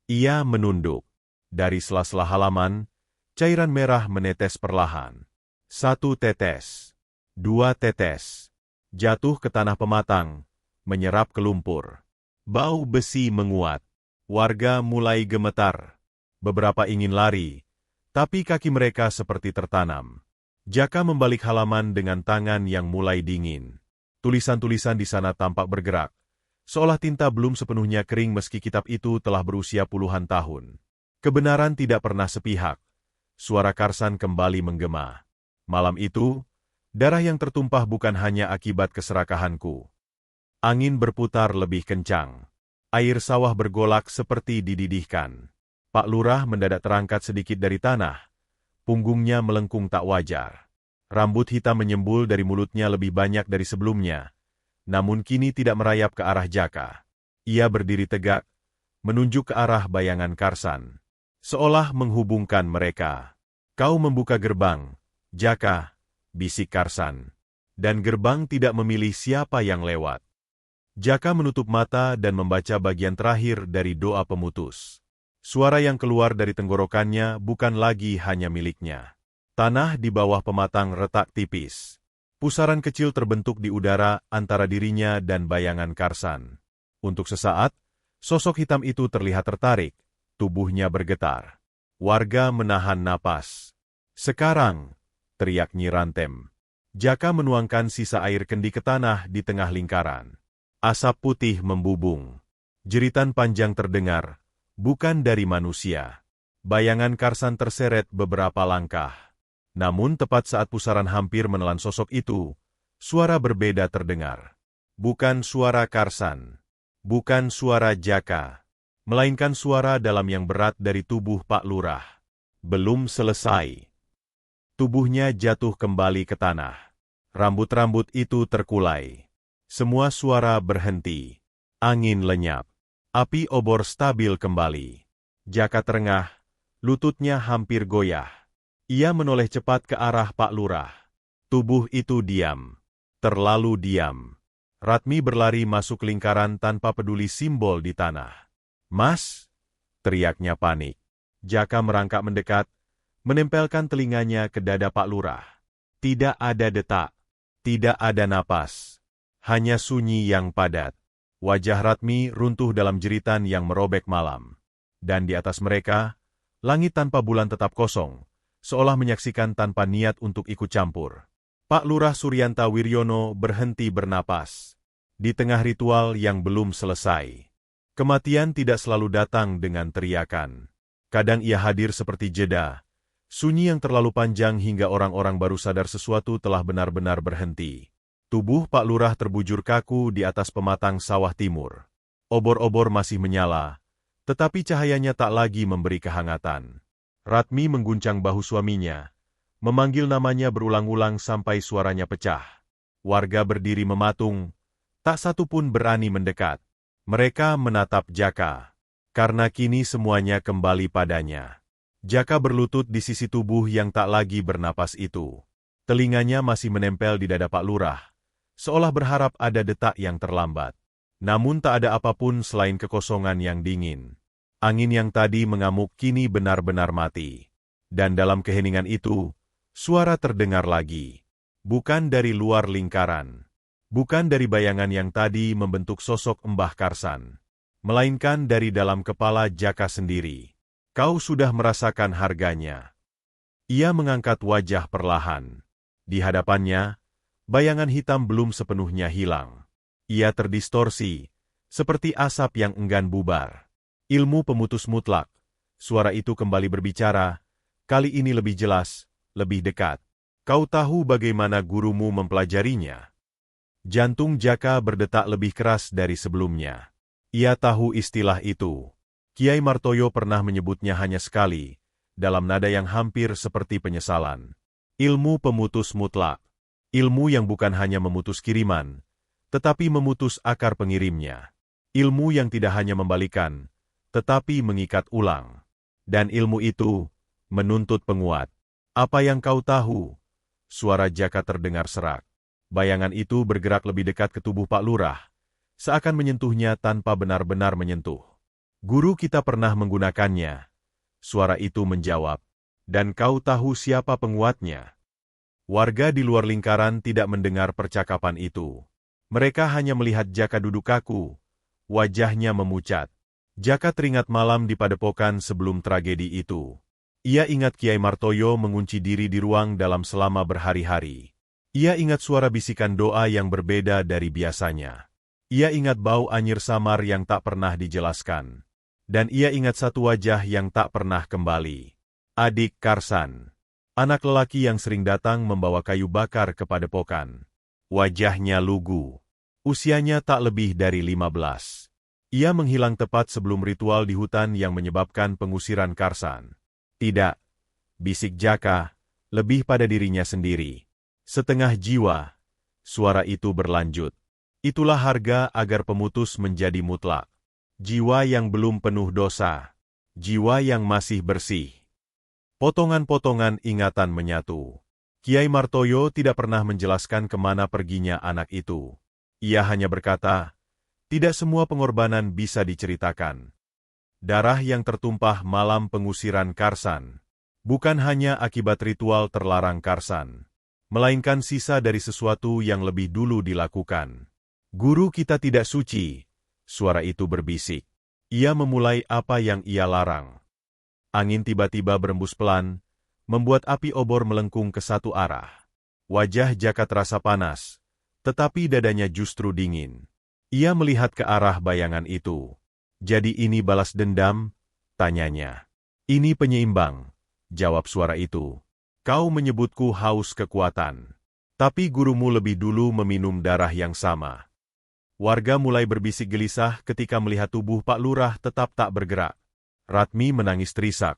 Speaker 1: Ia menunduk. Dari sela-sela halaman, cairan merah menetes perlahan. 1 tetes. 2 tetes. Jatuh ke tanah pematang, menyerap ke lumpur. Bau besi menguat. Warga mulai gemetar. Beberapa ingin lari, tapi kaki mereka seperti tertanam. Jaka membalik halaman dengan tangan yang mulai dingin. Tulisan-tulisan di sana tampak bergerak, seolah tinta belum sepenuhnya kering meski kitab itu telah berusia puluhan tahun. Kebenaran tidak pernah sepihak. Suara Karsan kembali menggema. Malam itu, darah yang tertumpah bukan hanya akibat keserakahanku. Angin berputar lebih kencang. Air sawah bergolak seperti dididihkan. Pak Lurah mendadak terangkat sedikit dari tanah. Punggungnya melengkung tak wajar. Rambut hitam menyembul dari mulutnya lebih banyak dari sebelumnya. Namun kini tidak merayap ke arah Jaka. Ia berdiri tegak, menunjuk ke arah bayangan Karsan. Seolah menghubungkan mereka. Kau membuka gerbang, Jaka, bisik Karsan. Dan gerbang tidak memilih siapa yang lewat. Jaka menutup mata dan membaca bagian terakhir dari doa pemutus. Suara yang keluar dari tenggorokannya bukan lagi hanya miliknya. Tanah di bawah pematang retak tipis. Pusaran kecil terbentuk di udara antara dirinya dan bayangan Karsan. Untuk sesaat, sosok hitam itu terlihat tertarik, tubuhnya bergetar. Warga menahan napas. Sekarang, teriak Nyi Rantem. Jaka menuangkan sisa air kendi ke tanah di tengah lingkaran. Asap putih membubung. Jeritan panjang terdengar. Bukan dari manusia. Bayangan Karsan terseret beberapa langkah. Namun tepat saat pusaran hampir menelan sosok itu, suara berbeda terdengar. Bukan suara Karsan. Bukan suara Jaka. Melainkan suara dalam yang berat dari tubuh Pak Lurah. Belum selesai. Tubuhnya jatuh kembali ke tanah. Rambut-rambut itu terkulai. Semua suara berhenti. Angin lenyap. Api obor stabil kembali. Jaka terengah, lututnya hampir goyah. Ia menoleh cepat ke arah Pak Lurah. Tubuh itu diam. Terlalu diam. Ratmi berlari masuk lingkaran tanpa peduli simbol di tanah. Mas! Teriaknya panik. Jaka merangkak mendekat, menempelkan telinganya ke dada Pak Lurah. Tidak ada detak. Tidak ada napas. Hanya sunyi yang padat. Wajah Ratmi runtuh dalam jeritan yang merobek malam. Dan di atas mereka, langit tanpa bulan tetap kosong, seolah menyaksikan tanpa niat untuk ikut campur. Pak Lurah Suryanta Wiryono berhenti bernapas. Di tengah ritual yang belum selesai. Kematian tidak selalu datang dengan teriakan. Kadang ia hadir seperti jeda, sunyi yang terlalu panjang hingga orang-orang baru sadar sesuatu telah benar-benar berhenti. Tubuh Pak Lurah terbujur kaku di atas pematang sawah timur. Obor-obor masih menyala, tetapi cahayanya tak lagi memberi kehangatan. Ratmi mengguncang bahu suaminya, memanggil namanya berulang-ulang sampai suaranya pecah. Warga berdiri mematung, tak satu pun berani mendekat. Mereka menatap Jaka, karena kini semuanya kembali padanya. Jaka berlutut di sisi tubuh yang tak lagi bernapas itu. Telinganya masih menempel di dada Pak Lurah, seolah berharap ada detak yang terlambat. Namun tak ada apapun selain kekosongan yang dingin. Angin yang tadi mengamuk kini benar-benar mati. Dan dalam keheningan itu, suara terdengar lagi. Bukan dari luar lingkaran. Bukan dari bayangan yang tadi membentuk sosok Mbah Karsan. Melainkan dari dalam kepala Jaka sendiri. Kau sudah merasakan harganya. Ia mengangkat wajah perlahan. Di hadapannya, bayangan hitam belum sepenuhnya hilang. Ia terdistorsi, seperti asap yang enggan bubar. Ilmu pemutus mutlak. Suara itu kembali berbicara, kali ini lebih jelas, lebih dekat. Kau tahu bagaimana gurumu mempelajarinya? Jantung Jaka berdetak lebih keras dari sebelumnya. Ia tahu istilah itu. Kiai Martoyo pernah menyebutnya hanya sekali, dalam nada yang hampir seperti penyesalan. Ilmu pemutus mutlak. Ilmu yang bukan hanya memutus kiriman, tetapi memutus akar pengirimnya. Ilmu yang tidak hanya membalikan, tetapi mengikat ulang. Dan ilmu itu menuntut penguat. Apa yang kau tahu? Suara Jaka terdengar serak. Bayangan itu bergerak lebih dekat ke tubuh Pak Lurah, seakan menyentuhnya tanpa benar-benar menyentuh. Guru kita pernah menggunakannya. Suara itu menjawab. Dan kau tahu siapa penguatnya? Warga di luar lingkaran tidak mendengar percakapan itu. Mereka hanya melihat Jaka duduk kaku. Wajahnya memucat. Jaka teringat malam di padepokan sebelum tragedi itu. Ia ingat Kiai Martoyo mengunci diri di ruang dalam selama berhari-hari. Ia ingat suara bisikan doa yang berbeda dari biasanya. Ia ingat bau anyir samar yang tak pernah dijelaskan. Dan ia ingat satu wajah yang tak pernah kembali. Adik Karsan. Anak lelaki yang sering datang membawa kayu bakar ke padepokan. Wajahnya lugu. Usianya tak lebih dari 15. Ia menghilang tepat sebelum ritual di hutan yang menyebabkan pengusiran Karsan. Tidak, bisik Jaka, lebih pada dirinya sendiri. Setengah jiwa, suara itu berlanjut. Itulah harga agar pemutus menjadi mutlak. Jiwa yang belum penuh dosa. Jiwa yang masih bersih. Potongan-potongan ingatan menyatu. Kiai Martoyo tidak pernah menjelaskan kemana perginya anak itu. Ia hanya berkata, tidak semua pengorbanan bisa diceritakan. Darah yang tertumpah malam pengusiran Karsan. Bukan hanya akibat ritual terlarang Karsan. Melainkan sisa dari sesuatu yang lebih dulu dilakukan. Guru kita tidak suci. Suara itu berbisik. Ia memulai apa yang ia larang. Angin tiba-tiba berembus pelan, membuat api obor melengkung ke satu arah. Wajah Jaka terasa panas, tetapi dadanya justru dingin. Ia melihat ke arah bayangan itu. Jadi ini balas dendam? Tanyanya. Ini penyeimbang, jawab suara itu. Kau menyebutku haus kekuatan. Tapi gurumu lebih dulu meminum darah yang sama. Warga mulai berbisik gelisah ketika melihat tubuh Pak Lurah tetap tak bergerak. Ratmi menangis terisak,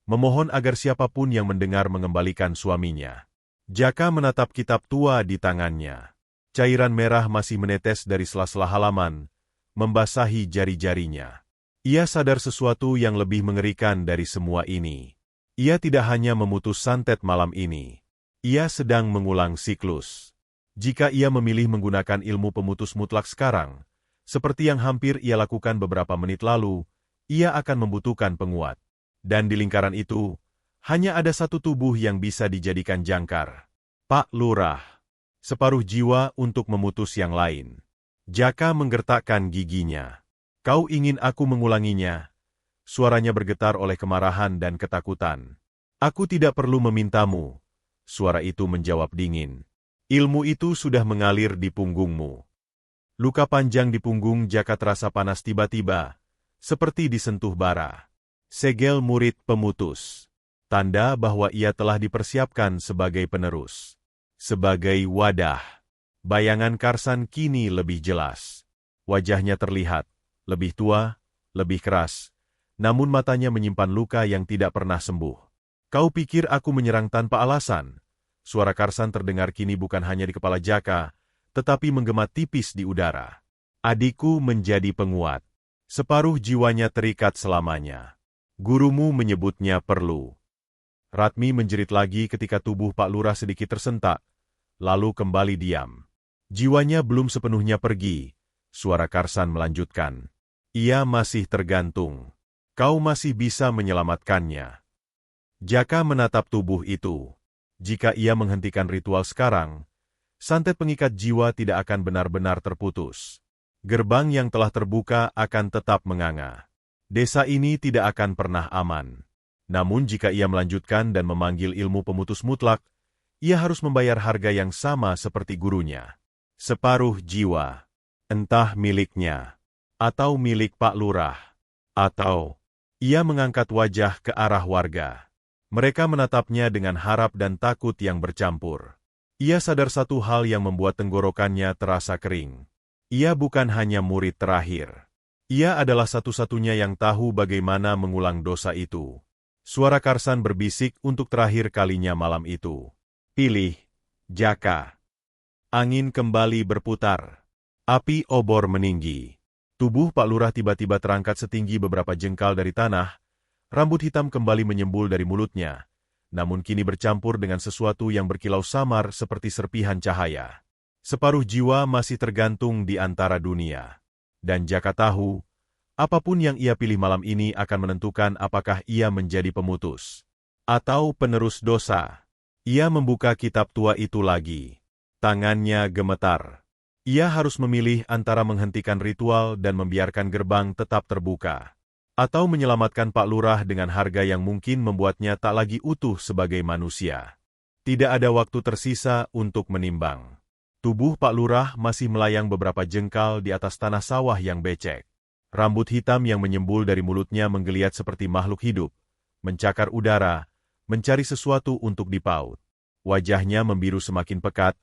Speaker 1: memohon agar siapapun yang mendengar mengembalikan suaminya. Jaka menatap kitab tua di tangannya. Cairan merah masih menetes dari sela-sela halaman, membasahi jari-jarinya. Ia sadar sesuatu yang lebih mengerikan dari semua ini. Ia tidak hanya memutus santet malam ini. Ia sedang mengulang siklus. Jika ia memilih menggunakan ilmu pemutus mutlak sekarang, seperti yang hampir ia lakukan beberapa menit lalu, ia akan membutuhkan penguat. Dan di lingkaran itu, hanya ada satu tubuh yang bisa dijadikan jangkar. Pak Lurah. Separuh jiwa untuk memutus yang lain. Jaka menggertakkan giginya. Kau ingin aku mengulanginya? Suaranya bergetar oleh kemarahan dan ketakutan. Aku tidak perlu memintamu. Suara itu menjawab dingin. Ilmu itu sudah mengalir di punggungmu. Luka panjang di punggung Jaka terasa panas tiba-tiba, seperti disentuh bara. Segel murid pemutus. Tanda bahwa ia telah dipersiapkan sebagai penerus. Sebagai wadah. Bayangan Karsan kini lebih jelas. Wajahnya terlihat, lebih tua, lebih keras, namun matanya menyimpan luka yang tidak pernah sembuh. Kau pikir aku menyerang tanpa alasan? Suara Karsan terdengar kini bukan hanya di kepala Jaka, tetapi menggema tipis di udara. Adikku menjadi penguat. Separuh jiwanya terikat selamanya. Gurumu menyebutnya perlu. Ratmi menjerit lagi ketika tubuh Pak Lurah sedikit tersentak, lalu kembali diam. Jiwanya belum sepenuhnya pergi, suara Karsan melanjutkan. Ia masih tergantung. Kau masih bisa menyelamatkannya. Jaka menatap tubuh itu. Jika ia menghentikan ritual sekarang, santet pengikat jiwa tidak akan benar-benar terputus. Gerbang yang telah terbuka akan tetap menganga. Desa ini tidak akan pernah aman. Namun jika ia melanjutkan dan memanggil ilmu pemutus mutlak, ia harus membayar harga yang sama seperti gurunya. Separuh jiwa. Entah miliknya, atau milik Pak Lurah, atau ia mengangkat wajah ke arah warga. Mereka menatapnya dengan harap dan takut yang bercampur. Ia sadar satu hal yang membuat tenggorokannya terasa kering. Ia bukan hanya murid terakhir. Ia adalah satu-satunya yang tahu bagaimana mengulang dosa itu. Suara Karsan berbisik untuk terakhir kalinya malam itu. Pilih, Jaka. Angin kembali berputar. Api obor meninggi. Tubuh Pak Lurah tiba-tiba terangkat setinggi beberapa jengkal dari tanah. Rambut hitam kembali menyembul dari mulutnya, namun kini bercampur dengan sesuatu yang berkilau samar seperti serpihan cahaya. Separuh jiwa masih tergantung di antara dunia. Dan Jaka tahu, apapun yang ia pilih malam ini akan menentukan apakah ia menjadi pemutus atau penerus dosa. Ia membuka kitab tua itu lagi. Tangannya gemetar. Ia harus memilih antara menghentikan ritual dan membiarkan gerbang tetap terbuka, atau menyelamatkan Pak Lurah dengan harga yang mungkin membuatnya tak lagi utuh sebagai manusia. Tidak ada waktu tersisa untuk menimbang. Tubuh Pak Lurah masih melayang beberapa jengkal di atas tanah sawah yang becek. Rambut hitam yang menyembul dari mulutnya menggeliat seperti makhluk hidup, mencakar udara, mencari sesuatu untuk dipaut. Wajahnya membiru semakin pekat,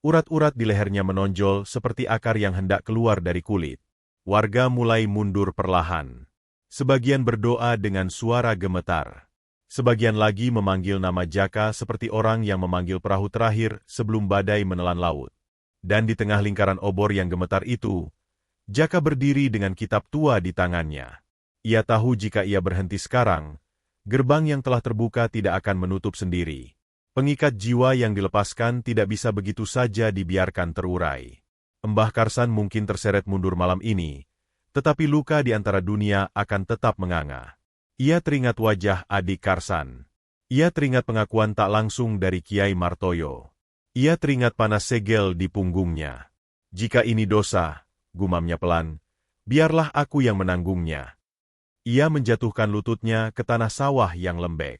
Speaker 1: urat-urat di lehernya menonjol seperti akar yang hendak keluar dari kulit. Warga mulai mundur perlahan. Sebagian berdoa dengan suara gemetar. Sebagian lagi memanggil nama Jaka seperti orang yang memanggil perahu terakhir sebelum badai menelan laut. Dan di tengah lingkaran obor yang gemetar itu, Jaka berdiri dengan kitab tua di tangannya. Ia tahu jika ia berhenti sekarang, gerbang yang telah terbuka tidak akan menutup sendiri. Pengikat jiwa yang dilepaskan tidak bisa begitu saja dibiarkan terurai. Mbah Karsan mungkin terseret mundur malam ini, tetapi luka di antara dunia akan tetap menganga. Ia teringat wajah adik Karsan. Ia teringat pengakuan tak langsung dari Kiai Martoyo. Ia teringat panas segel di punggungnya. Jika ini dosa, gumamnya pelan, biarlah aku yang menanggungnya. Ia menjatuhkan lututnya ke tanah sawah yang lembek.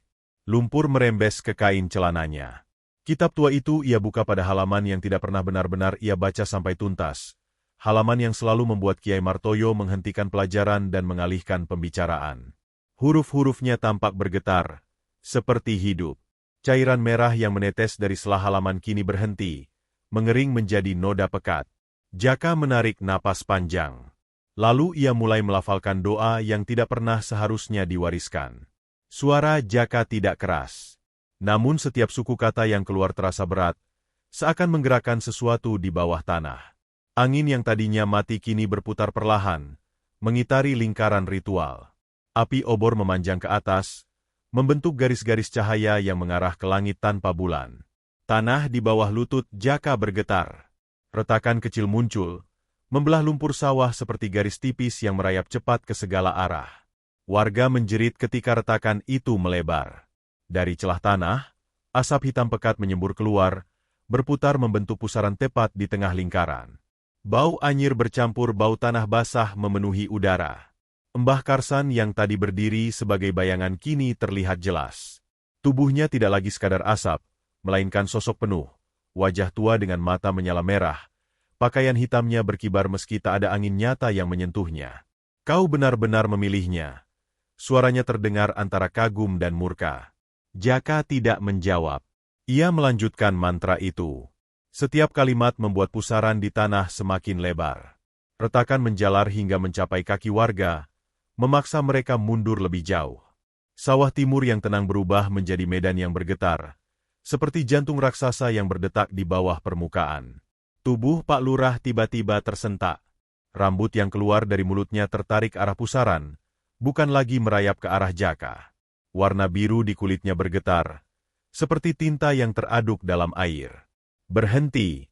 Speaker 1: Lumpur merembes ke kain celananya. Kitab tua itu ia buka pada halaman yang tidak pernah benar-benar ia baca sampai tuntas. Halaman yang selalu membuat Kiai Martoyo menghentikan pelajaran dan mengalihkan pembicaraan. Huruf-hurufnya tampak bergetar, seperti hidup. Cairan merah yang menetes dari selah halaman kini berhenti, mengering menjadi noda pekat. Jaka menarik napas panjang. Lalu ia mulai melafalkan doa yang tidak pernah seharusnya diwariskan. Suara Jaka tidak keras. Namun setiap suku kata yang keluar terasa berat, seakan menggerakkan sesuatu di bawah tanah. Angin yang tadinya mati kini berputar perlahan, mengitari lingkaran ritual. Api obor memanjang ke atas, membentuk garis-garis cahaya yang mengarah ke langit tanpa bulan. Tanah di bawah lutut Jaka bergetar. Retakan kecil muncul, membelah lumpur sawah seperti garis tipis yang merayap cepat ke segala arah. Warga menjerit ketika retakan itu melebar. Dari celah tanah, asap hitam pekat menyembur keluar, berputar membentuk pusaran tepat di tengah lingkaran. Bau anyir bercampur bau tanah basah memenuhi udara. Mbah Karsan yang tadi berdiri sebagai bayangan kini terlihat jelas. Tubuhnya tidak lagi sekadar asap, melainkan sosok penuh. Wajah tua dengan mata menyala merah. Pakaian hitamnya berkibar meski tak ada angin nyata yang menyentuhnya. Kau benar-benar memilihnya. Suaranya terdengar antara kagum dan murka. Jaka tidak menjawab. Ia melanjutkan mantra itu. Setiap kalimat membuat pusaran di tanah semakin lebar. Retakan menjalar hingga mencapai kaki warga, memaksa mereka mundur lebih jauh. Sawah timur yang tenang berubah menjadi medan yang bergetar, seperti jantung raksasa yang berdetak di bawah permukaan. Tubuh Pak Lurah tiba-tiba tersentak. Rambut yang keluar dari mulutnya tertarik arah pusaran, bukan lagi merayap ke arah Jaka. Warna biru di kulitnya bergetar, seperti tinta yang teraduk dalam air. Berhenti,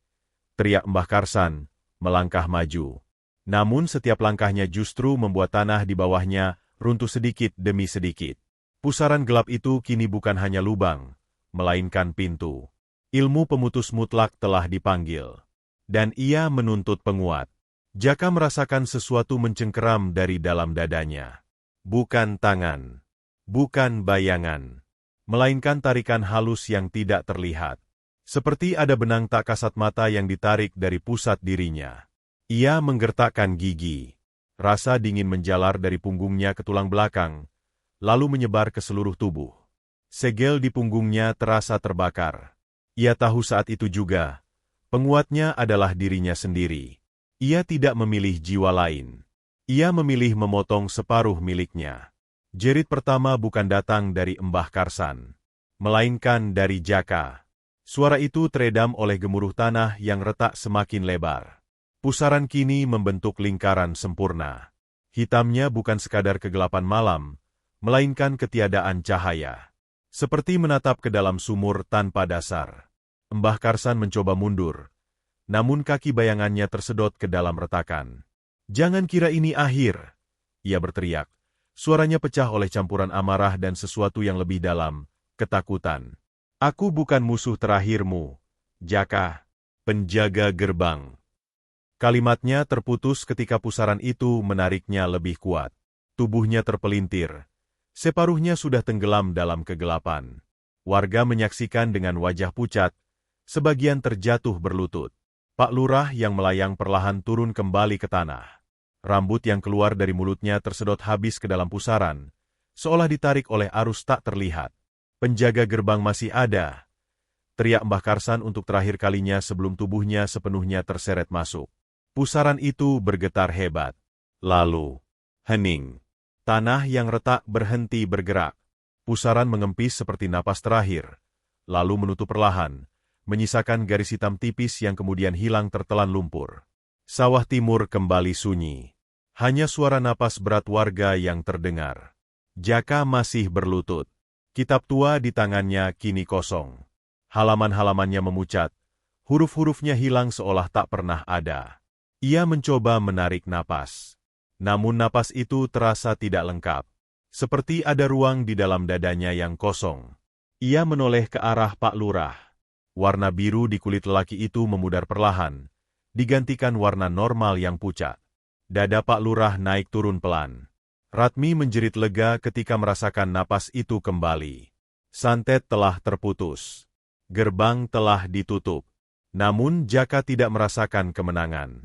Speaker 1: teriak Mbah Karsan, melangkah maju. Namun setiap langkahnya justru membuat tanah di bawahnya runtuh sedikit demi sedikit. Pusaran gelap itu kini bukan hanya lubang, melainkan pintu. Ilmu pemutus mutlak telah dipanggil. Dan ia menuntut penguat. Jaka merasakan sesuatu mencengkeram dari dalam dadanya. Bukan tangan. Bukan bayangan. Melainkan tarikan halus yang tidak terlihat. Seperti ada benang tak kasat mata yang ditarik dari pusat dirinya. Ia menggertakkan gigi. Rasa dingin menjalar dari punggungnya ke tulang belakang, lalu menyebar ke seluruh tubuh. Segel di punggungnya terasa terbakar. Ia tahu saat itu juga, penguatnya adalah dirinya sendiri. Ia tidak memilih jiwa lain. Ia memilih memotong separuh miliknya. Jerit pertama bukan datang dari Mbah Karsan, melainkan dari Jaka. Suara itu teredam oleh gemuruh tanah yang retak semakin lebar. Pusaran kini membentuk lingkaran sempurna. Hitamnya bukan sekadar kegelapan malam, melainkan ketiadaan cahaya. Seperti menatap ke dalam sumur tanpa dasar. Mbah Karsan mencoba mundur, namun kaki bayangannya tersedot ke dalam retakan. "Jangan kira ini akhir," ia berteriak. Suaranya pecah oleh campuran amarah dan sesuatu yang lebih dalam, ketakutan. "Aku bukan musuh terakhirmu, Jaka, penjaga gerbang." Kalimatnya terputus ketika pusaran itu menariknya lebih kuat. Tubuhnya terpelintir. Separuhnya sudah tenggelam dalam kegelapan. Warga menyaksikan dengan wajah pucat, sebagian terjatuh berlutut. Pak Lurah yang melayang perlahan turun kembali ke tanah. Rambut yang keluar dari mulutnya tersedot habis ke dalam pusaran, seolah ditarik oleh arus tak terlihat. "Penjaga gerbang masih ada," teriak Mbah Karsan untuk terakhir kalinya sebelum tubuhnya sepenuhnya terseret masuk. Pusaran itu bergetar hebat. Lalu, hening. Tanah yang retak berhenti bergerak. Pusaran mengempis seperti napas terakhir, lalu menutup perlahan, menyisakan garis hitam tipis yang kemudian hilang tertelan lumpur. Sawah timur kembali sunyi. Hanya suara napas berat warga yang terdengar. Jaka masih berlutut. Kitab tua di tangannya kini kosong. Halaman-halamannya memucat. Huruf-hurufnya hilang seolah tak pernah ada. Ia mencoba menarik napas. Namun napas itu terasa tidak lengkap. Seperti ada ruang di dalam dadanya yang kosong. Ia menoleh ke arah Pak Lurah. Warna biru di kulit lelaki itu memudar perlahan, digantikan warna normal yang pucat. Dada Pak Lurah naik turun pelan. Ratmi menjerit lega ketika merasakan napas itu kembali. Santet telah terputus. Gerbang telah ditutup. Namun Jaka tidak merasakan kemenangan.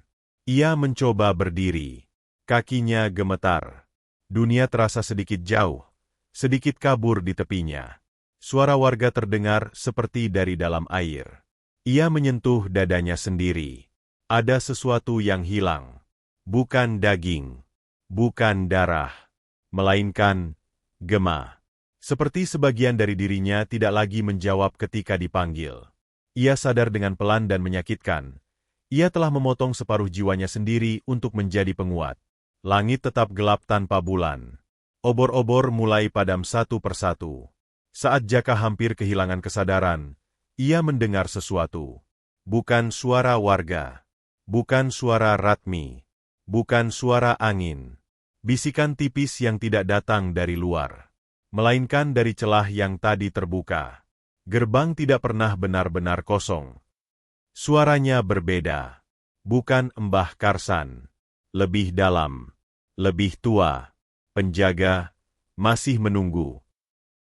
Speaker 1: Ia mencoba berdiri. Kakinya gemetar. Dunia terasa sedikit jauh, sedikit kabur di tepinya. Suara warga terdengar seperti dari dalam air. Ia menyentuh dadanya sendiri. Ada sesuatu yang hilang. Bukan daging, bukan darah, melainkan gema. Seperti sebagian dari dirinya tidak lagi menjawab ketika dipanggil. Ia sadar dengan pelan dan menyakitkan. Ia telah memotong separuh jiwanya sendiri untuk menjadi penguat. Langit tetap gelap tanpa bulan. Obor-obor mulai padam satu persatu. Saat Jaka hampir kehilangan kesadaran, ia mendengar sesuatu. Bukan suara warga, bukan suara Ratmi. Bukan suara angin, bisikan tipis yang tidak datang dari luar, melainkan dari celah yang tadi terbuka. Gerbang tidak pernah benar-benar kosong. Suaranya berbeda, bukan Mbah Karsan, lebih dalam, lebih tua. Penjaga masih menunggu.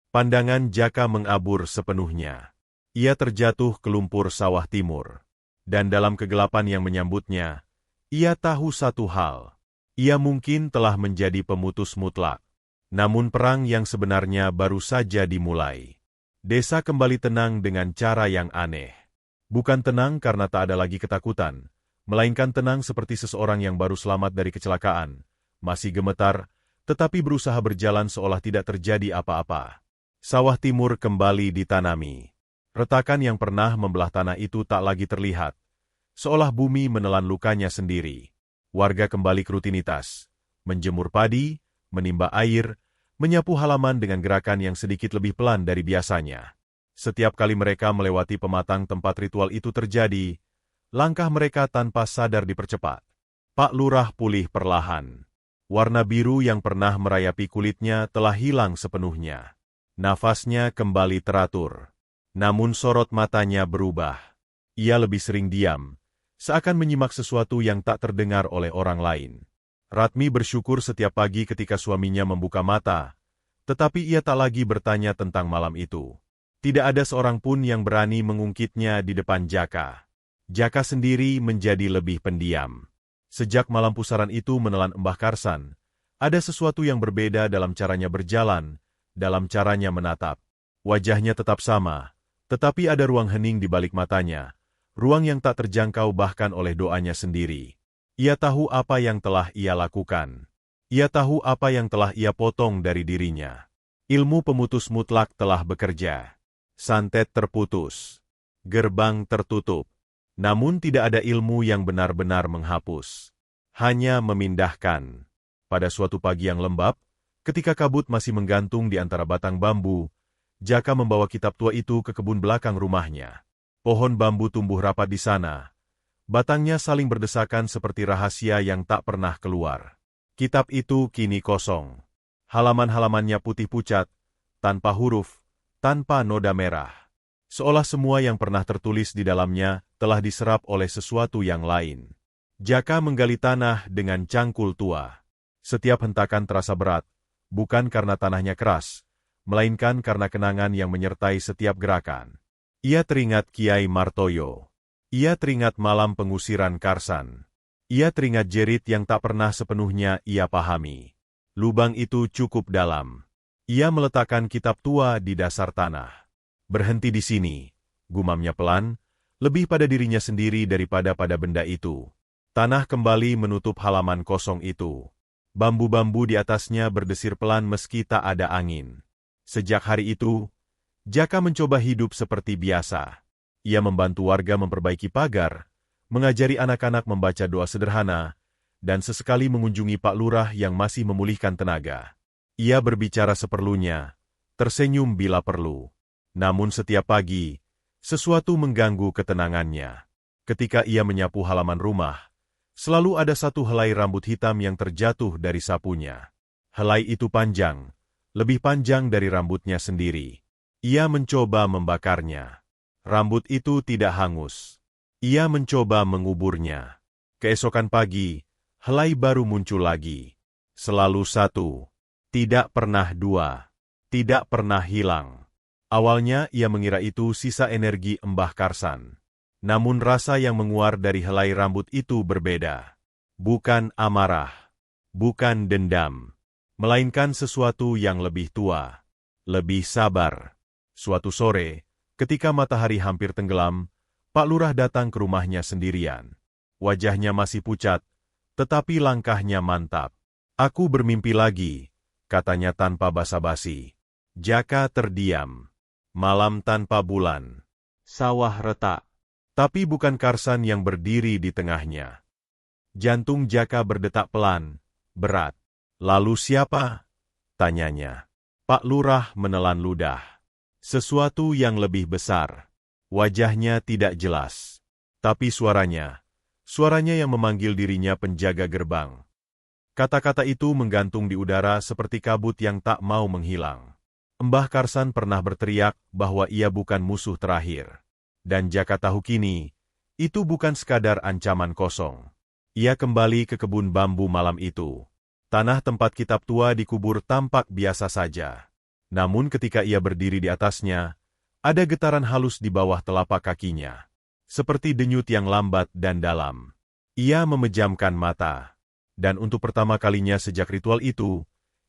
Speaker 1: Pandangan Jaka mengabur sepenuhnya. Ia terjatuh ke lumpur sawah timur, dan dalam kegelapan yang menyambutnya, ia tahu satu hal, ia mungkin telah menjadi pemutus mutlak. Namun perang yang sebenarnya baru saja dimulai. Desa kembali tenang dengan cara yang aneh. Bukan tenang karena tak ada lagi ketakutan, melainkan tenang seperti seseorang yang baru selamat dari kecelakaan, masih gemetar, tetapi berusaha berjalan seolah tidak terjadi apa-apa. Sawah timur kembali ditanami. Retakan yang pernah membelah tanah itu tak lagi terlihat. Seolah bumi menelan lukanya sendiri. Warga kembali ke rutinitas, menjemur padi, menimba air, menyapu halaman dengan gerakan yang sedikit lebih pelan dari biasanya. Setiap kali mereka melewati pematang tempat ritual itu terjadi, langkah mereka tanpa sadar dipercepat. Pak Lurah pulih perlahan. Warna biru yang pernah merayapi kulitnya telah hilang sepenuhnya. Nafasnya kembali teratur. Namun sorot matanya berubah. Ia lebih sering diam, seakan menyimak sesuatu yang tak terdengar oleh orang lain. Ratmi bersyukur setiap pagi ketika suaminya membuka mata, tetapi ia tak lagi bertanya tentang malam itu. Tidak ada seorang pun yang berani mengungkitnya di depan Jaka. Jaka sendiri menjadi lebih pendiam. Sejak malam pusaran itu menelan Mbah Karsan, ada sesuatu yang berbeda dalam caranya berjalan, dalam caranya menatap. Wajahnya tetap sama, tetapi ada ruang hening di balik matanya, ruang yang tak terjangkau bahkan oleh doanya sendiri. Ia tahu apa yang telah ia lakukan. Ia tahu apa yang telah ia potong dari dirinya. Ilmu pemutus mutlak telah bekerja. Santet terputus. Gerbang tertutup. Namun tidak ada ilmu yang benar-benar menghapus. Hanya memindahkan. Pada suatu pagi yang lembab, ketika kabut masih menggantung di antara batang bambu, Jaka membawa kitab tua itu ke kebun belakang rumahnya. Pohon bambu tumbuh rapat di sana. Batangnya saling berdesakan seperti rahasia yang tak pernah keluar. Kitab itu kini kosong. Halaman-halamannya putih pucat, tanpa huruf, tanpa noda merah. Seolah semua yang pernah tertulis di dalamnya telah diserap oleh sesuatu yang lain. Jaka menggali tanah dengan cangkul tua. Setiap hentakan terasa berat, bukan karena tanahnya keras, melainkan karena kenangan yang menyertai setiap gerakan. Ia teringat Kiai Martoyo. Ia teringat malam pengusiran Karsan. Ia teringat jerit yang tak pernah sepenuhnya ia pahami. Lubang itu cukup dalam. Ia meletakkan kitab tua di dasar tanah. Berhenti di sini, gumamnya pelan, lebih pada dirinya sendiri daripada pada benda itu. Tanah kembali menutup halaman kosong itu. Bambu-bambu di atasnya berdesir pelan meski tak ada angin. Sejak hari itu, Jaka mencoba hidup seperti biasa. Ia membantu warga memperbaiki pagar, mengajari anak-anak membaca doa sederhana, dan sesekali mengunjungi Pak Lurah yang masih memulihkan tenaga. Ia berbicara seperlunya, tersenyum bila perlu. Namun setiap pagi, sesuatu mengganggu ketenangannya. Ketika ia menyapu halaman rumah, selalu ada satu helai rambut hitam yang terjatuh dari sapunya. Helai itu panjang, lebih panjang dari rambutnya sendiri. Ia mencoba membakarnya. Rambut itu tidak hangus. Ia mencoba menguburnya. Keesokan pagi, helai baru muncul lagi. Selalu satu. Tidak pernah dua. Tidak pernah hilang. Awalnya ia mengira itu sisa energi Mbah Karsan. Namun rasa yang menguar dari helai rambut itu berbeda. Bukan amarah. Bukan dendam. Melainkan sesuatu yang lebih tua. Lebih sabar. Suatu sore, ketika matahari hampir tenggelam, Pak Lurah datang ke rumahnya sendirian. Wajahnya masih pucat, tetapi langkahnya mantap. "Aku bermimpi lagi," katanya tanpa basa-basi. Jaka terdiam. Malam tanpa bulan. Sawah retak. Tapi bukan Karsan yang berdiri di tengahnya. Jantung Jaka berdetak pelan, berat. "Lalu siapa?" tanyanya. Pak Lurah menelan ludah. Sesuatu yang lebih besar. Wajahnya tidak jelas. Tapi suaranya yang memanggil dirinya penjaga gerbang. Kata-kata itu menggantung di udara seperti kabut yang tak mau menghilang. Mbah Karsan pernah berteriak bahwa ia bukan musuh terakhir. Dan Jaka tahu kini, itu bukan sekadar ancaman kosong. Ia kembali ke kebun bambu malam itu. Tanah tempat kitab tua dikubur tampak biasa saja. Namun ketika ia berdiri di atasnya, ada getaran halus di bawah telapak kakinya. Seperti denyut yang lambat dan dalam. Ia memejamkan mata. Dan untuk pertama kalinya sejak ritual itu,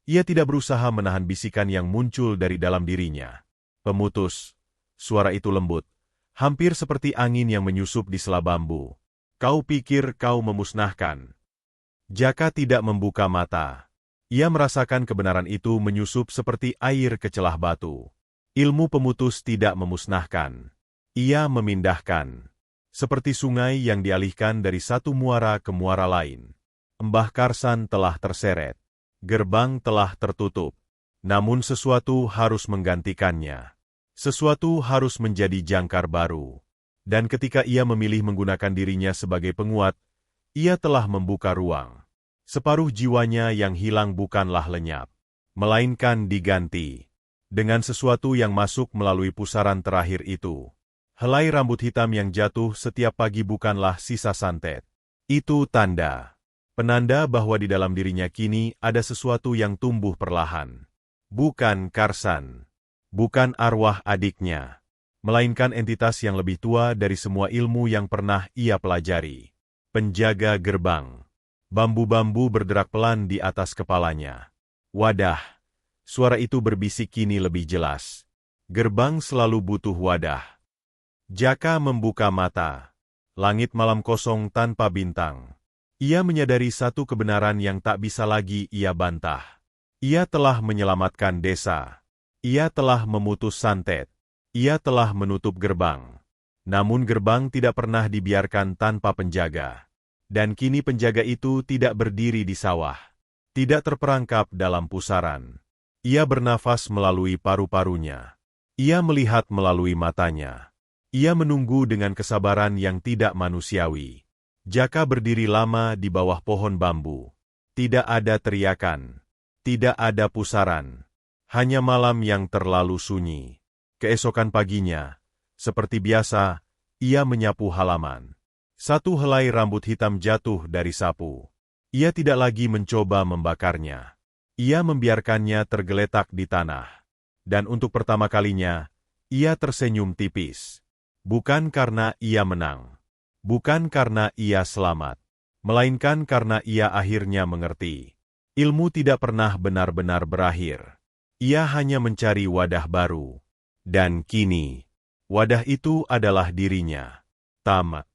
Speaker 1: ia tidak berusaha menahan bisikan yang muncul dari dalam dirinya. "Pemutus," suara itu lembut, hampir seperti angin yang menyusup di sela bambu. "Kau pikir kau memusnahkan?" Jaka tidak membuka mata. Ia merasakan kebenaran itu menyusup seperti air ke celah batu. Ilmu pemutus tidak memusnahkan. Ia memindahkan. Seperti sungai yang dialihkan dari satu muara ke muara lain. Mbah Karsan telah terseret. Gerbang telah tertutup. Namun sesuatu harus menggantikannya. Sesuatu harus menjadi jangkar baru. Dan ketika ia memilih menggunakan dirinya sebagai penguat, ia telah membuka ruang. Separuh jiwanya yang hilang bukanlah lenyap, melainkan diganti. dengan sesuatu yang masuk melalui pusaran terakhir itu. Helai rambut hitam yang jatuh setiap pagi bukanlah sisa santet. Itu penanda bahwa di dalam dirinya kini ada sesuatu yang tumbuh perlahan. Bukan Karsan, bukan arwah adiknya, melainkan entitas yang lebih tua dari semua ilmu yang pernah ia pelajari. Penjaga gerbang. Bambu-bambu berderak pelan di atas kepalanya. Wadah. Suara itu berbisik kini lebih jelas. Gerbang selalu butuh wadah. Jaka membuka mata. Langit malam kosong tanpa bintang. Ia menyadari satu kebenaran yang tak bisa lagi ia bantah. Ia telah menyelamatkan desa. Ia telah memutus santet. Ia telah menutup gerbang. Namun gerbang tidak pernah dibiarkan tanpa penjaga. Dan kini penjaga itu tidak berdiri di sawah. Tidak terperangkap dalam pusaran. Ia bernafas melalui paru-parunya. Ia melihat melalui matanya. Ia menunggu dengan kesabaran yang tidak manusiawi. Jaka berdiri lama di bawah pohon bambu. Tidak ada teriakan. Tidak ada pusaran. Hanya malam yang terlalu sunyi. Keesokan paginya, seperti biasa, ia menyapu halaman. Satu helai rambut hitam jatuh dari sapu. Ia tidak lagi mencoba membakarnya. Ia membiarkannya tergeletak di tanah. Dan untuk pertama kalinya, ia tersenyum tipis. Bukan karena ia menang. Bukan karena ia selamat. Melainkan karena ia akhirnya mengerti. Ilmu tidak pernah benar-benar berakhir. Ia hanya mencari wadah baru. Dan kini, wadah itu adalah dirinya. Tamat.